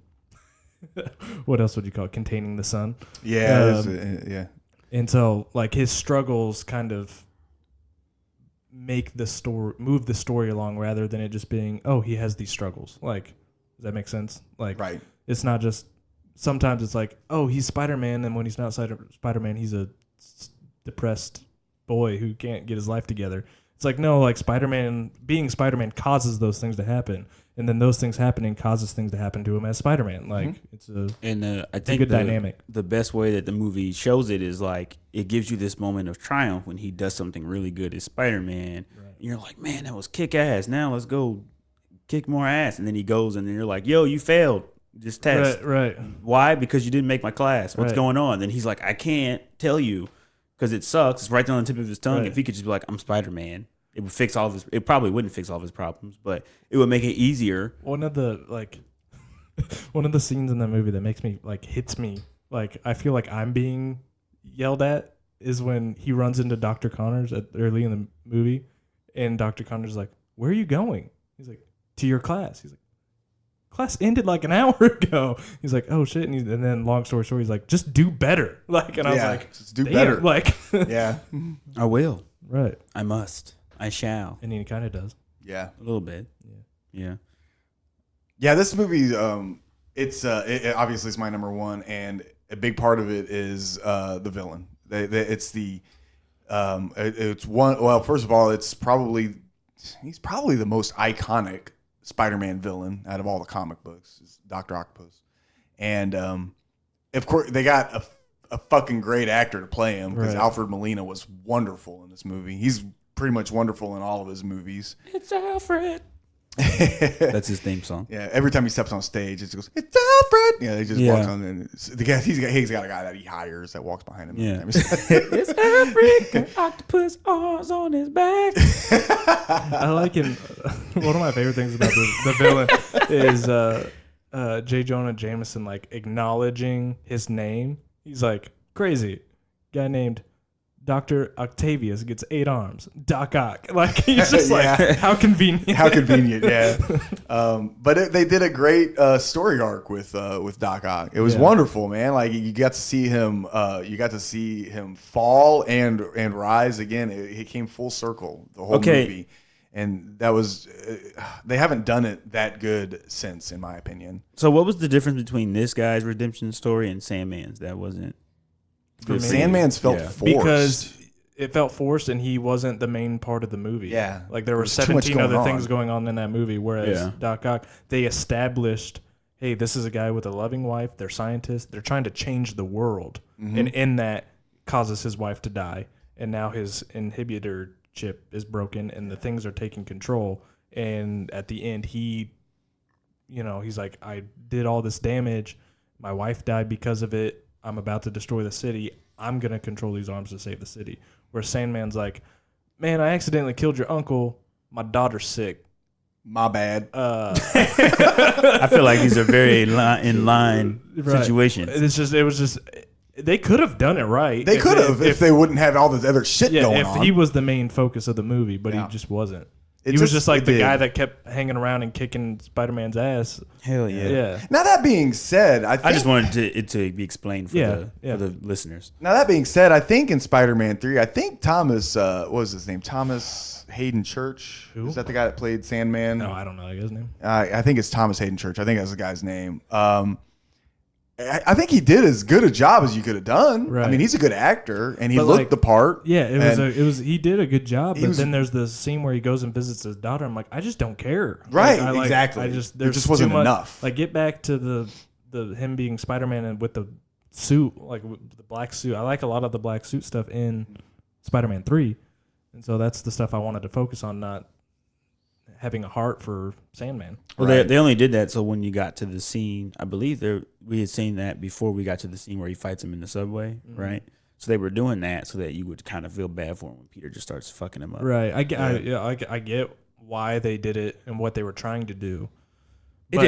What else would you call it? Containing the sun. Yeah. Yeah. And so, like, his struggles kind of move the story along rather than it just being, oh, he has these struggles. Like, does that make sense? Like, right. It's not just, sometimes it's like, oh, he's Spider-Man, and when he's not Spider-Man, he's a depressed boy who can't get his life together. It's like, no, like, being Spider-Man causes those things to happen. And then those things happening causes things to happen to him as Spider-Man. Like, it's I think a good dynamic. The best way that the movie shows it is like it gives you this moment of triumph when he does something really good as Spider-Man. Right. And you're like, man, that was kick ass. Now let's go kick more ass. And then he goes and then you're like, yo, you failed this test. Right. Why? Because you didn't make my class. What's going on? Then he's like, I can't tell you because it sucks. It's right there on the tip of his tongue. Right. If he could just be like, I'm Spider-Man. it would fix all of his. It probably wouldn't fix all of his problems, but it would make it easier. One of the scenes in that movie that makes me hits me I feel like I'm being yelled at is when he runs into Dr. Connors early in the movie, and Dr. Connors is like, "Where are you going?" He's like, "To your class." He's like, "Class ended like an hour ago." He's like, "Oh shit!" And then long story short, he's like, "Just do better." And I was like, "Just do better." Yeah, I will. Right. I must. I shall. And he kind of does. Yeah, a little bit. Yeah. This movie, it obviously is my number one, and a big part of it is the villain. It's one. Well, first of all, he's probably the most iconic Spider-Man villain out of all the comic books. Is Dr. Octopus, and of course they got a fucking great actor to play him because Alfred Molina was wonderful in this movie. He's pretty much wonderful in all of his movies. It's Alfred. That's his theme song. Yeah, every time he steps on stage, it just goes, "It's Alfred." Yeah, he just walks on, and the guy he's got a guy that he hires that walks behind him. Yeah, it's Alfred. Octopus arms on his back. I like him. One of my favorite things about the villain is J. Jonah Jameson acknowledging his name. He's like, "Crazy guy named Dr. Octavius gets 8 arms. Doc Ock." He's just how convenient. How convenient, yeah. But they did a great story arc with Doc Ock. It was wonderful, man. You got to see him. You got to see him fall and rise again. It came full circle. The whole movie, and that was. They haven't done it that good since, in my opinion. So, what was the difference between this guy's redemption story and Sandman's? That wasn't. Sandman's felt forced because it felt forced, and he wasn't the main part of the movie. Yeah, there were 17 other things going on in that movie. Whereas Doc Ock, they established, hey, this is a guy with a loving wife. They're scientists. They're trying to change the world, and in that causes his wife to die, and now his inhibitor chip is broken, and the things are taking control. And at the end, he's like, I did all this damage. My wife died because of it. I'm about to destroy the city. I'm going to control these arms to save the city. Where Sandman's like, man, I accidentally killed your uncle. My daughter's sick. My bad. I feel like these are very in line situations. It was just, they could have done it right. They could have if they wouldn't have all this other shit going on. If he was the main focus of the movie, but he just wasn't. He was just the guy that kept hanging around and kicking Spider-Man's ass. Hell yeah. Now that being said, I just wanted it to be explained for the listeners. Now that being said, I think in Spider-Man 3, I think Thomas, what was his name? Thomas Hayden Church? Who? Is that the guy that played Sandman? No, I don't know his name. I think it's Thomas Hayden Church. I think that's the guy's name. I think he did as good a job as you could have done. Right. I mean, he's a good actor, and he looked the part. Yeah, he did a good job. But then there's the scene where he goes and visits his daughter. I'm like, I just don't care. Right, exactly. It just wasn't enough. Get back to the him being Spider-Man and with the suit, with the black suit. I like a lot of the black suit stuff in Spider-Man 3, and so that's the stuff I wanted to focus on, not having a heart for Sandman. Well, they only did that so when you got to the scene, I believe we had seen that before we got to the scene where he fights him in the subway, right? So they were doing that so that you would kind of feel bad for him when Peter just starts fucking him up. Right. I get why they did it and what they were trying to do. But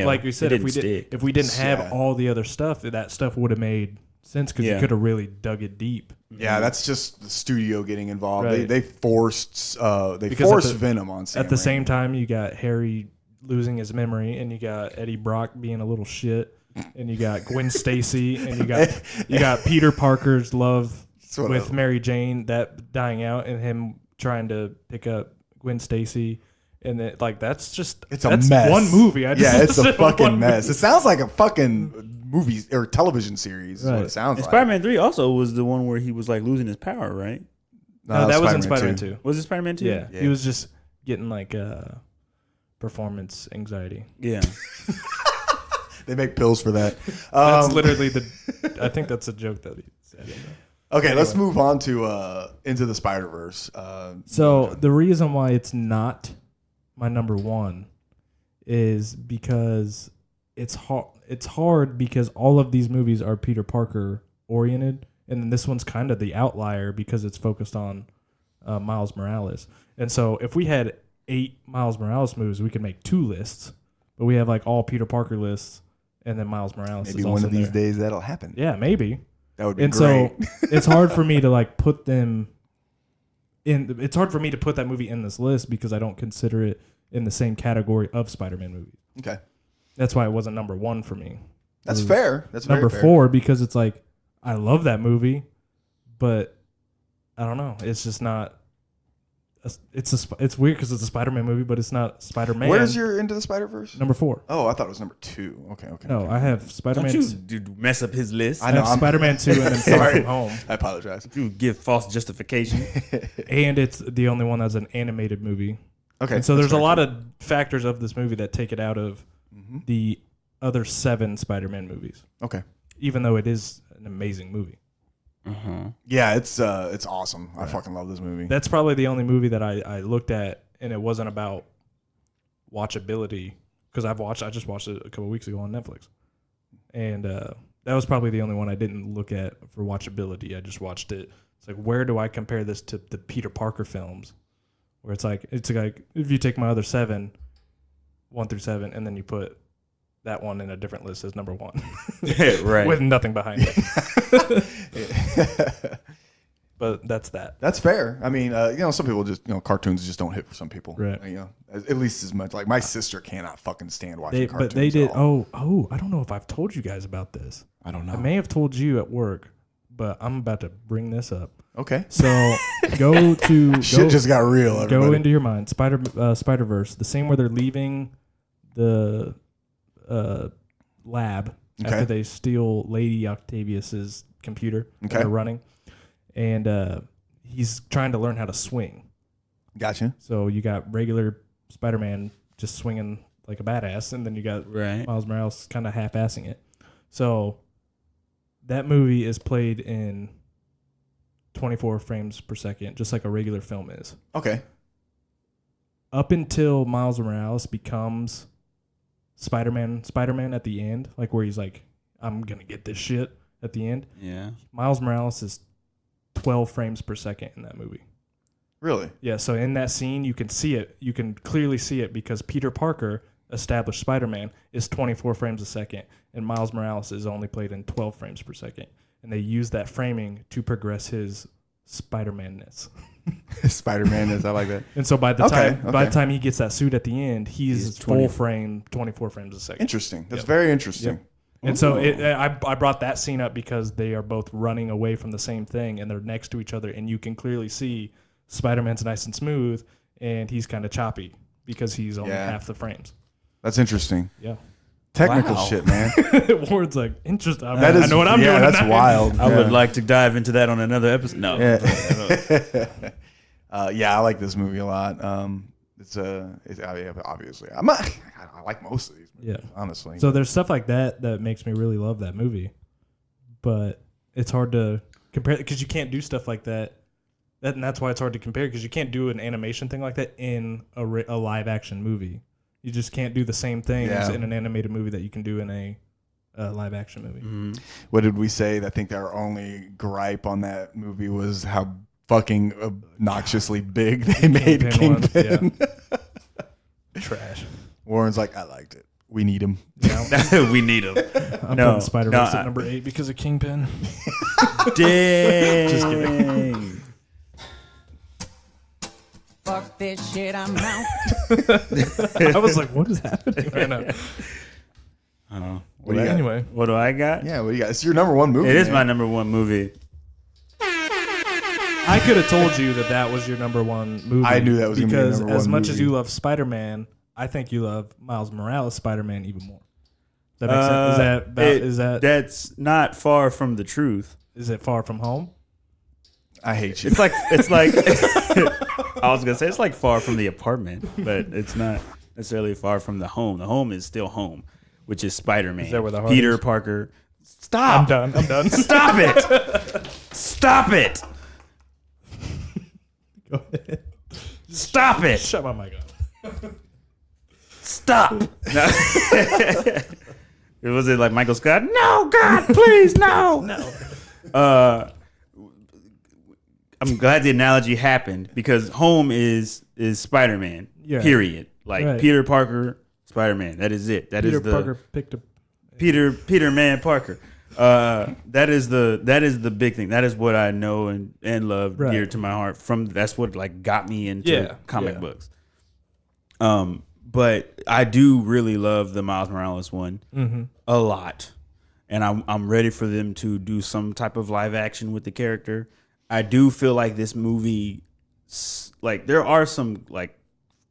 like we said, if we didn't have all the other stuff, that stuff would have made sense because you could have really dug it deep. Yeah, that's just the studio getting involved. Right. They forced Venom on Sam At the same time, you got Harry losing his memory, and you got Eddie Brock being a little shit, and you got Gwen Stacy, and you got Peter Parker's love with Mary Jane that dying out, and him trying to pick up Gwen Stacy. And that's a mess. One movie. It's a fucking mess. It sounds like a fucking movie or television series. Is what it sounds like. Spider-Man 3 also was the one where he was losing his power, right? No, that was in Spider-Man 2. Was it Spider-Man 2? Yeah. He was just getting performance anxiety. Yeah. They make pills for that. That's literally I think that's a joke that he said. Okay, anyway. Let's move on to Into the Spider-Verse. So the reason why it's not my number one is because it's hard because all of these movies are Peter Parker oriented, and then this one's kind of the outlier because it's focused on Miles Morales. And so if we had 8 Miles Morales movies, we could make 2 lists. But we have like all Peter Parker lists, and then Miles Morales. Maybe is one also of these there. days that'll happen. Yeah, maybe. That would be and great. so it's hard for me to like put them in. It's hard for me to put that movie in this list because I don't consider it in the same category of Spider-Man movies. Okay. That's why it wasn't number 1 for me. That's fair. That's number very fair. 4 because it's like I love that movie, but I don't know. It's just not. It's weird because it's a Spider-Man movie, but it's not Spider-Man. Where's your Into the Spider-Verse? Number 4? Oh, I thought it was number 2. Okay. No, okay. I have Spider-Man. Don't you mess up his list? I know, have Spider-Man 2 and then Far Sorry. From Home. I apologize. You give false justification. And it's the only one that's an animated movie. Okay. And so there's a very lot cool. of factors of this movie that take it out of the other 7 Spider-Man movies, Okay. even though it is an amazing movie. Yeah, it's awesome. I fucking love this movie. That's probably the only movie that I looked at, and it wasn't about watchability because I just watched it a couple weeks ago on Netflix, and that was probably the only one I didn't look at for watchability. I just watched it. It's like, where do I compare this to the Peter Parker films? Where it's like if you take my other 7, 1 through 7, and then you put that one in a different list as number 1, Right. with nothing behind it. But that's that. That's fair. I mean, some people just, cartoons just don't hit for some people. Right. At least as much. Like my sister cannot fucking stand watching cartoons. But they did. at all. Oh, I don't know if I've told you guys about this. I don't know. I may have told you at work, but I'm about to bring this up. Okay. So go Shit just got real. go Everybody. into your mind. Spider-Verse, the scene where they're leaving the lab after they steal Lady Octavius's computer that they're running, and he's trying to learn how to swing. Gotcha. So you got regular Spider-Man just swinging like a badass, and then you got Miles Morales kind of half-assing it. So that movie is played in 24 frames per second, just like a regular film is. Okay. Up until Miles Morales becomes Spider-Man at the end, like where he's like, I'm going to get this shit at the end. Yeah. Miles Morales is 12 frames per second in that movie. Really? Yeah, so in that scene, you can see it. You can clearly see it because Peter Parker, established Spider-Man, is 24 frames a second, and Miles Morales is only played in 12 frames per second. And they use that framing to progress his Spider-Man-ness. Spider-Man is. I like that. And so by the time he gets that suit at the end, he's full frame, 24 frames a second. Interesting. That's very interesting. Yep. And so I brought that scene up because they are both running away from the same thing, and they're next to each other, and you can clearly see Spider-Man's nice and smooth, and he's kind of choppy because he's only half the frames. That's interesting. Yeah. Technical shit, man. Ward's like, interesting. I That is, know what I'm doing. That's tonight. wild. I would like to dive into that on another episode. No. Yeah. I like this movie a lot. Obviously, I like most of these movies, honestly. So there's stuff like that makes me really love that movie, but it's hard to compare because you can't do stuff like that. And that's why it's hard to compare because you can't do an animation thing like that in a live action movie. You just can't do the same things in an animated movie that you can do in a live action movie. Mm-hmm. What did we say? I think our only gripe on that movie was how fucking obnoxiously big they made Kingpin. Trash. Warren's like, I liked it. We need him. We need him. I'm putting Spider-Verse at number 8 because of Kingpin. Dang. Just kidding. Fuck this shit, I'm out. I was like, what is happening right now? What do you got? Anyway. What do I got? Yeah, what do you got? It's your number one movie. It is man. my number one movie. I could have told you that was your number one movie. I knew that was going to be your number one movie. Because as much as you love Spider-Man, I think you love Miles Morales Spider-Man even more. Does that make sense? Is that That's not far from the truth. Is it Far From Home? I hate you. It's like I was gonna say it's like far from the apartment, but it's not necessarily far from the home. The home is still home, which is Spider-Man. Is that where the heart Peter is? Parker. Stop! I'm done. Stop it! Stop it! Go ahead. Stop it! Shut my mic off. Stop! No. Was it like Michael Scott? No, God, please, no. No. I'm glad the analogy happened because home is Spider-Man. Yeah. Period. Like Right. Peter Parker, Spider-Man. That is it. That is Peter the Parker picked a Peter Man Parker. That is the big thing. That is what I know and love Right. dear to my heart. That's what like got me into comic books. But I do really love the Miles Morales one a lot, and I'm ready for them to do some type of live action with the character. I do feel like this movie, like there are some like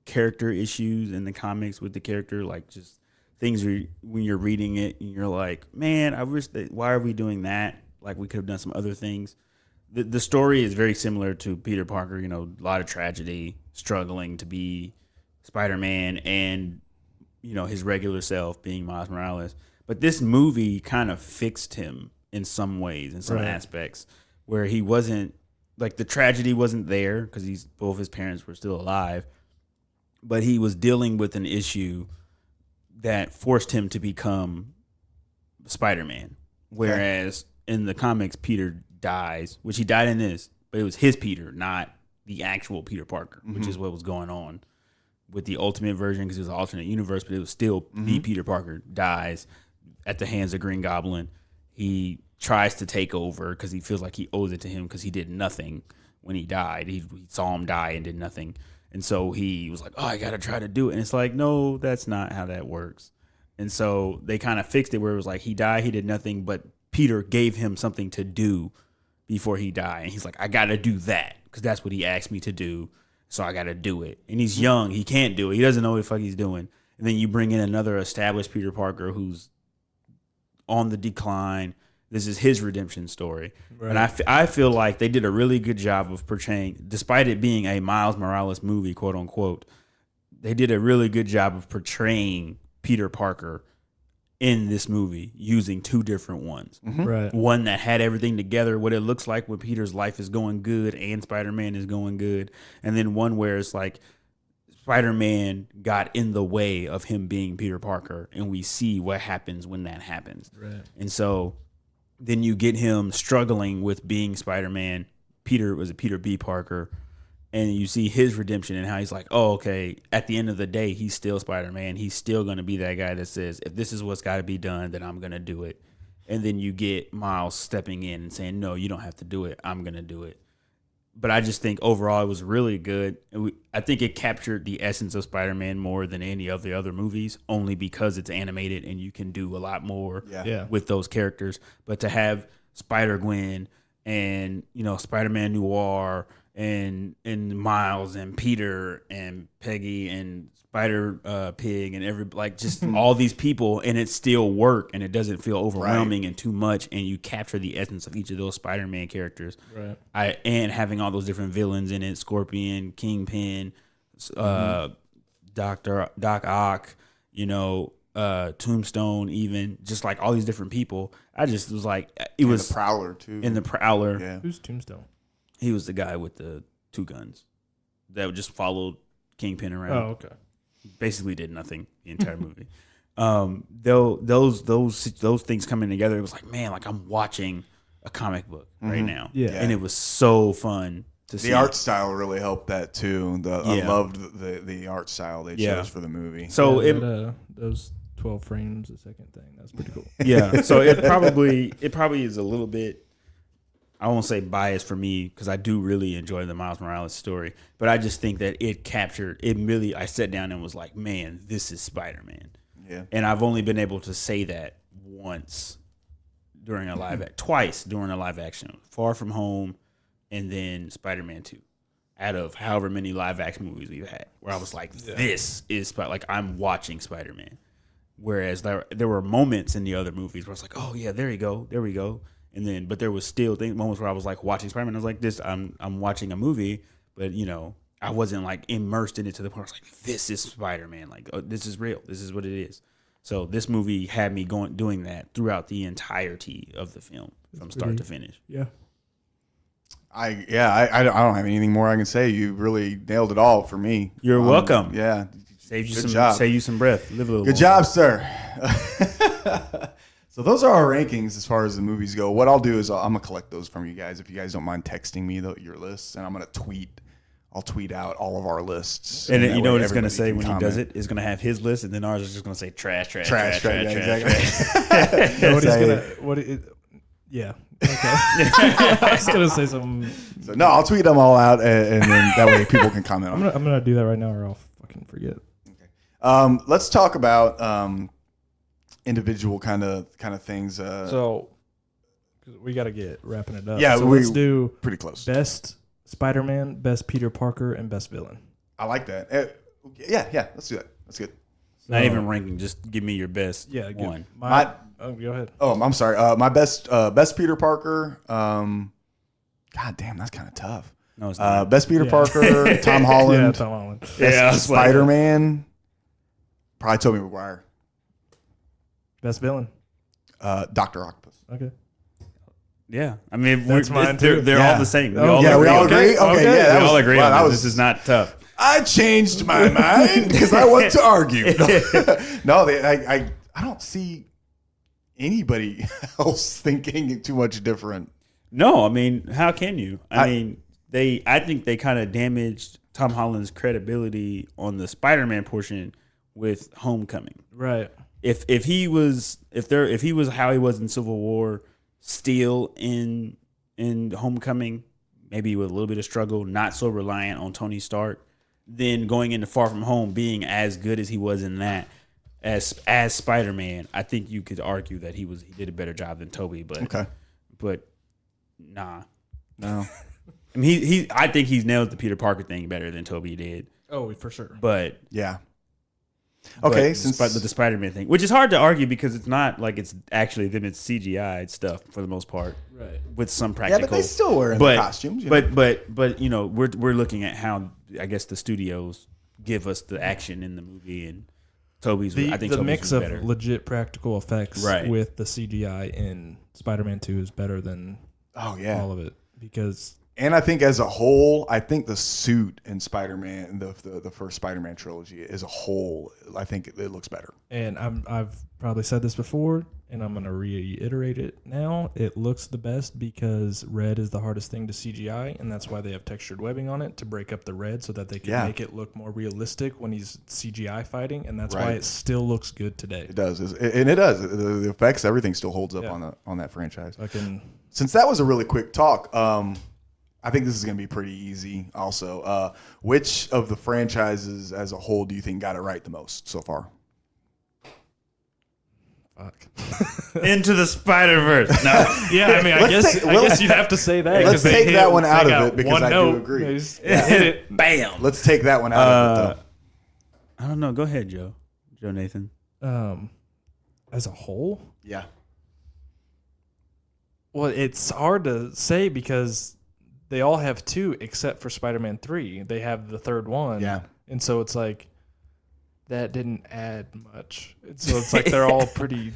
character issues in the comics with the character, like just things when you're reading it and you're like, man, I wish that, why are we doing that? Like we could have done some other things. The story is very similar to Peter Parker, you know, a lot of tragedy, struggling to be Spider-Man and, you know, his regular self being Miles Morales. But this movie kind of fixed him in some ways, in some aspects, where he wasn't, like the tragedy wasn't there because both his parents were still alive, but he was dealing with an issue that forced him to become Spider-Man. Whereas in the comics, Peter dies, which he died in this, but it was his Peter, not the actual Peter Parker, which is what was going on with the Ultimate version because it was an alternate universe, but it was still the Peter Parker dies at the hands of Green Goblin. He tries to take over because he feels like he owes it to him because he did nothing when he died. He saw him die and did nothing. And so he was like, oh, I got to try to do it. And it's like, no, that's not how that works. And so they kind of fixed it where it was like he died, he did nothing, but Peter gave him something to do before he died. And he's like, I got to do that because that's what he asked me to do. So I got to do it. And he's young. He can't do it. He doesn't know what the fuck he's doing. And then you bring in another established Peter Parker who's on the decline. This is his redemption story. Right. And I feel like they did a really good job of portraying, despite it being a Miles Morales movie, quote unquote, they did a really good job of portraying Peter Parker in this movie using two different ones. Right. One that had everything together, what it looks like when Peter's life is going good and Spider-Man is going good. And then one where it's like Spider-Man got in the way of him being Peter Parker, and we see what happens when that happens. Right. And so then you get him struggling with being Spider-Man. Peter was a Peter B. Parker. And you see his redemption and how he's like, oh, okay, at the end of the day, he's still Spider-Man. He's still going to be that guy that says, if this is what's got to be done, then I'm going to do it. And then you get Miles stepping in and saying, no, you don't have to do it. I'm going to do it. But I just think overall it was really good. I think it captured the essence of Spider-Man more than any of the other movies, only because it's animated and you can do a lot more with those characters. But to have Spider-Gwen and, you know, Spider-Man Noir and Miles and Peter and Peggy and Spider Pig and just all these people, and it still work and it doesn't feel overwhelming and too much, and you capture the essence of each of those Spider-Man characters. Right. And having all those different villains in it, Scorpion, Kingpin, Doc Ock, you know, Tombstone, even just like all these different people. I just was like, it was the Prowler too. In the Prowler. Yeah. Who's Tombstone? He was the guy with the two guns that just followed Kingpin around. Oh, okay. Basically did nothing the entire movie. Those things coming together, it was like, man, like I'm watching a comic book right now. Yeah. And it was so fun to see. The art style really helped that too. I loved the art style they chose for the movie. So those 12 frames a second thing, that's pretty cool. Yeah. So it probably is a little bit, I won't say biased for me because I do really enjoy the Miles Morales story, but I just think that it captured it really. I sat down and was like, man, this is Spider-Man. Yeah. And I've only been able to say that once during a twice during a live action, Far From Home, and then Spider-Man 2. Out of however many live action movies we've had, where I was like, this is like I'm watching Spider-Man. Whereas there were moments in the other movies where I was like, oh yeah, there we go. And then, but there was still moments where I was like watching Spider-Man. I was like, I'm watching a movie, but you know, I wasn't like immersed in it to the point where I was like, this is Spider-Man. Like, oh, this is real. This is what it is. So this movie had me doing that throughout the entirety of the film from start to finish. Yeah. I don't have anything more I can say. You really nailed it all for me. You're welcome. Yeah. Save you some breath. Live a little Good longer. job, sir. So those are our rankings as far as the movies go. What I'll do is I'm gonna collect those from you guys if you guys don't mind texting me your lists, and I'm gonna tweet. I'll tweet out all of our lists, And that you know way what it's going to everybody say can when comment. he does it? It's going to have his list, and then ours is just going to say trash. Yeah. Okay. I was gonna say something. So, no, I'll tweet them all out, and then that way people can comment on it. I'm gonna do that right now, or I'll fucking forget. Let's talk about individual kind of things. So 'cause we got to get wrapping it up. Yeah, so let's do pretty close. Best Spider-Man, best Peter Parker, and best villain. I like that. Yeah. Let's do that. That's good. Not even ranking. Just give me your best one. Go ahead. Oh, I'm sorry. My best Peter Parker. God damn, that's kind of tough. No, it's not. Best Peter Parker, Tom Holland. Yeah, Tom Holland. Best Spider-Man, probably Tobey Maguire. Best villain. Dr. Octopus. Okay. Yeah, I mean, That's mine too. They're all the same. We all we all agree. Okay, yeah, we all agree on wow, this. This is not tough. I changed my mind because I want to argue. No, I don't see anybody else thinking too much different. No, I mean, how can you? I think they kind of damaged Tom Holland's credibility on the Spider-Man portion with Homecoming. Right. If he was how he was in Civil War, still in Homecoming, maybe with a little bit of struggle, not so reliant on Tony Stark, then going into Far From Home being as good as he was in that as Spider-Man, I think you could argue that he did a better job than Tobey, but nah. No. I mean I think he's nailed the Peter Parker thing better than Tobey did. Oh, for sure. But yeah. Okay, since the Spider-Man thing, which is hard to argue because it's not like it's actually them, it's CGI stuff for the most part, right? With some practical. Yeah, but they still wear the costumes. But you know, we're looking at how I guess the studios give us the action in the movie, and Tobey's. I think the Tobey's mix was of better. legit practical effects with the CGI in Spider-Man 2 is better than all of it because. And I think as a whole, I think the suit in Spider-Man, the first Spider-Man trilogy as a whole, I think it looks better. And I've probably said this before, and I'm going to reiterate it now. It looks the best because red is the hardest thing to CGI, and that's why they have textured webbing on it to break up the red so that they can make it look more realistic when he's CGI fighting, and that's why it still looks good today. It does, and it does. The effects, everything still holds up on that franchise. Since that was a really quick talk, I think this is going to be pretty easy also. Which of the franchises as a whole do you think got it right the most so far? Fuck. Into the Spider-Verse. No. Yeah, I mean, I guess you'd have to say that. Let's take that one out of it because I do agree. Hit it. Bam. Let's take that one out of it, though. I don't know. Go ahead, Joe Nathan. As a whole? Yeah. Well, it's hard to say because they all have two except for Spider-Man 3. They have the third one. Yeah. And so it's like that didn't add much. So it's like they're all pretty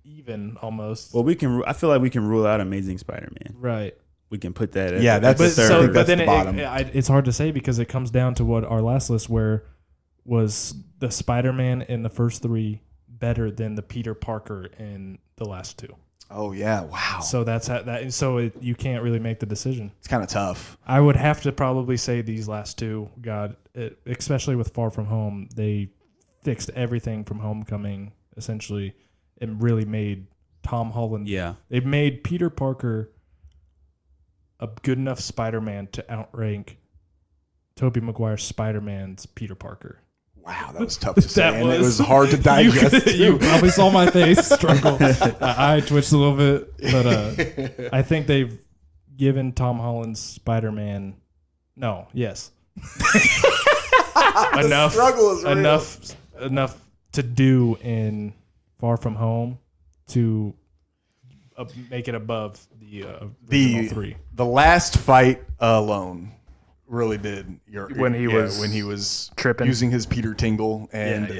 even almost. Well, I feel like we can rule out Amazing Spider-Man. Right. We can put that that's the third. I think that's then the bottom. It's hard to say because it comes down to what our last list was the Spider-Man in the first three better than the Peter Parker in the last two. Oh yeah! Wow. So that's that. So you can't really make the decision. It's kind of tough. I would have to probably say these last two. God, especially with Far From Home, they fixed everything from Homecoming essentially, and really made Tom Holland. Yeah. They've made Peter Parker a good enough Spider-Man to outrank Tobey Maguire's Spider-Man's Peter Parker. Wow, that was tough to say, and it was hard to digest. You probably saw my face struggle. I twitched a little bit, but I think they've given Tom Holland's Spider-Man. No, yes, enough. Struggle is real. Enough to do in Far From Home to make it above the original three. The last fight alone really did when he was tripping, using his Peter Tingle and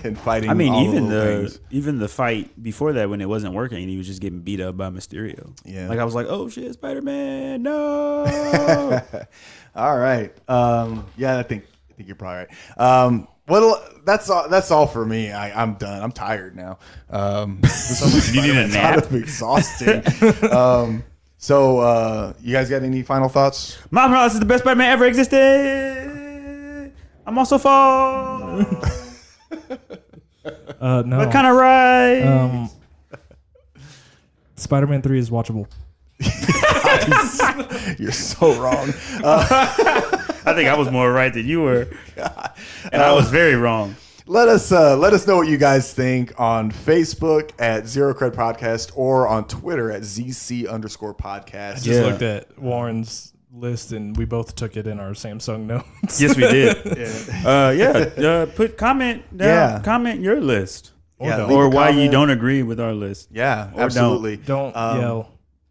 and fighting. I mean, all even the fight before that when it wasn't working and he was just getting beat up by Mysterio. Yeah, like I was like, oh shit, Spider-Man, no. All right. Yeah, I think you're probably right. Well, that's all for me. I'm done. I'm tired now. You need a nap? I'm exhausting. So you guys got any final thoughts? Miles Morales is the best Spider-Man ever existed. I'm also fall. No. What kind of right? Spider-Man 3 is watchable. You're so wrong. I think I was more right than you were, and I was very wrong. Let us know what you guys think on Facebook at Zero Cred Podcast or on Twitter at ZC_podcast. I just looked at Warren's list and we both took it in our Samsung notes. Yes, we did. Put comment down. Yeah. Comment your list, Yeah, or leave a why you comment. don't agree with our list. Yeah, Or absolutely. Don't yell.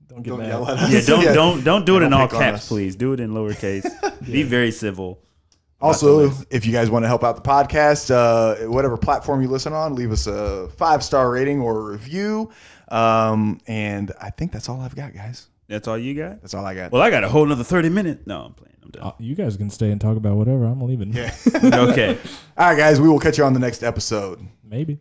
Don't get Don't mad. yell at us. Yeah, don't do it Yeah, in don't all pick on caps, us. please. Do it in lowercase. Be very civil. Also, if you guys want to help out the podcast, whatever platform you listen on, leave us a 5-star rating or a review. And I think that's all I've got, guys. That's all you got? That's all I got. Well, I got a whole nother 30 minutes. No, I'm playing. I'm done. You guys can stay and talk about whatever. I'm leaving. Yeah. Okay. All right, guys. We will catch you on the next episode. Maybe.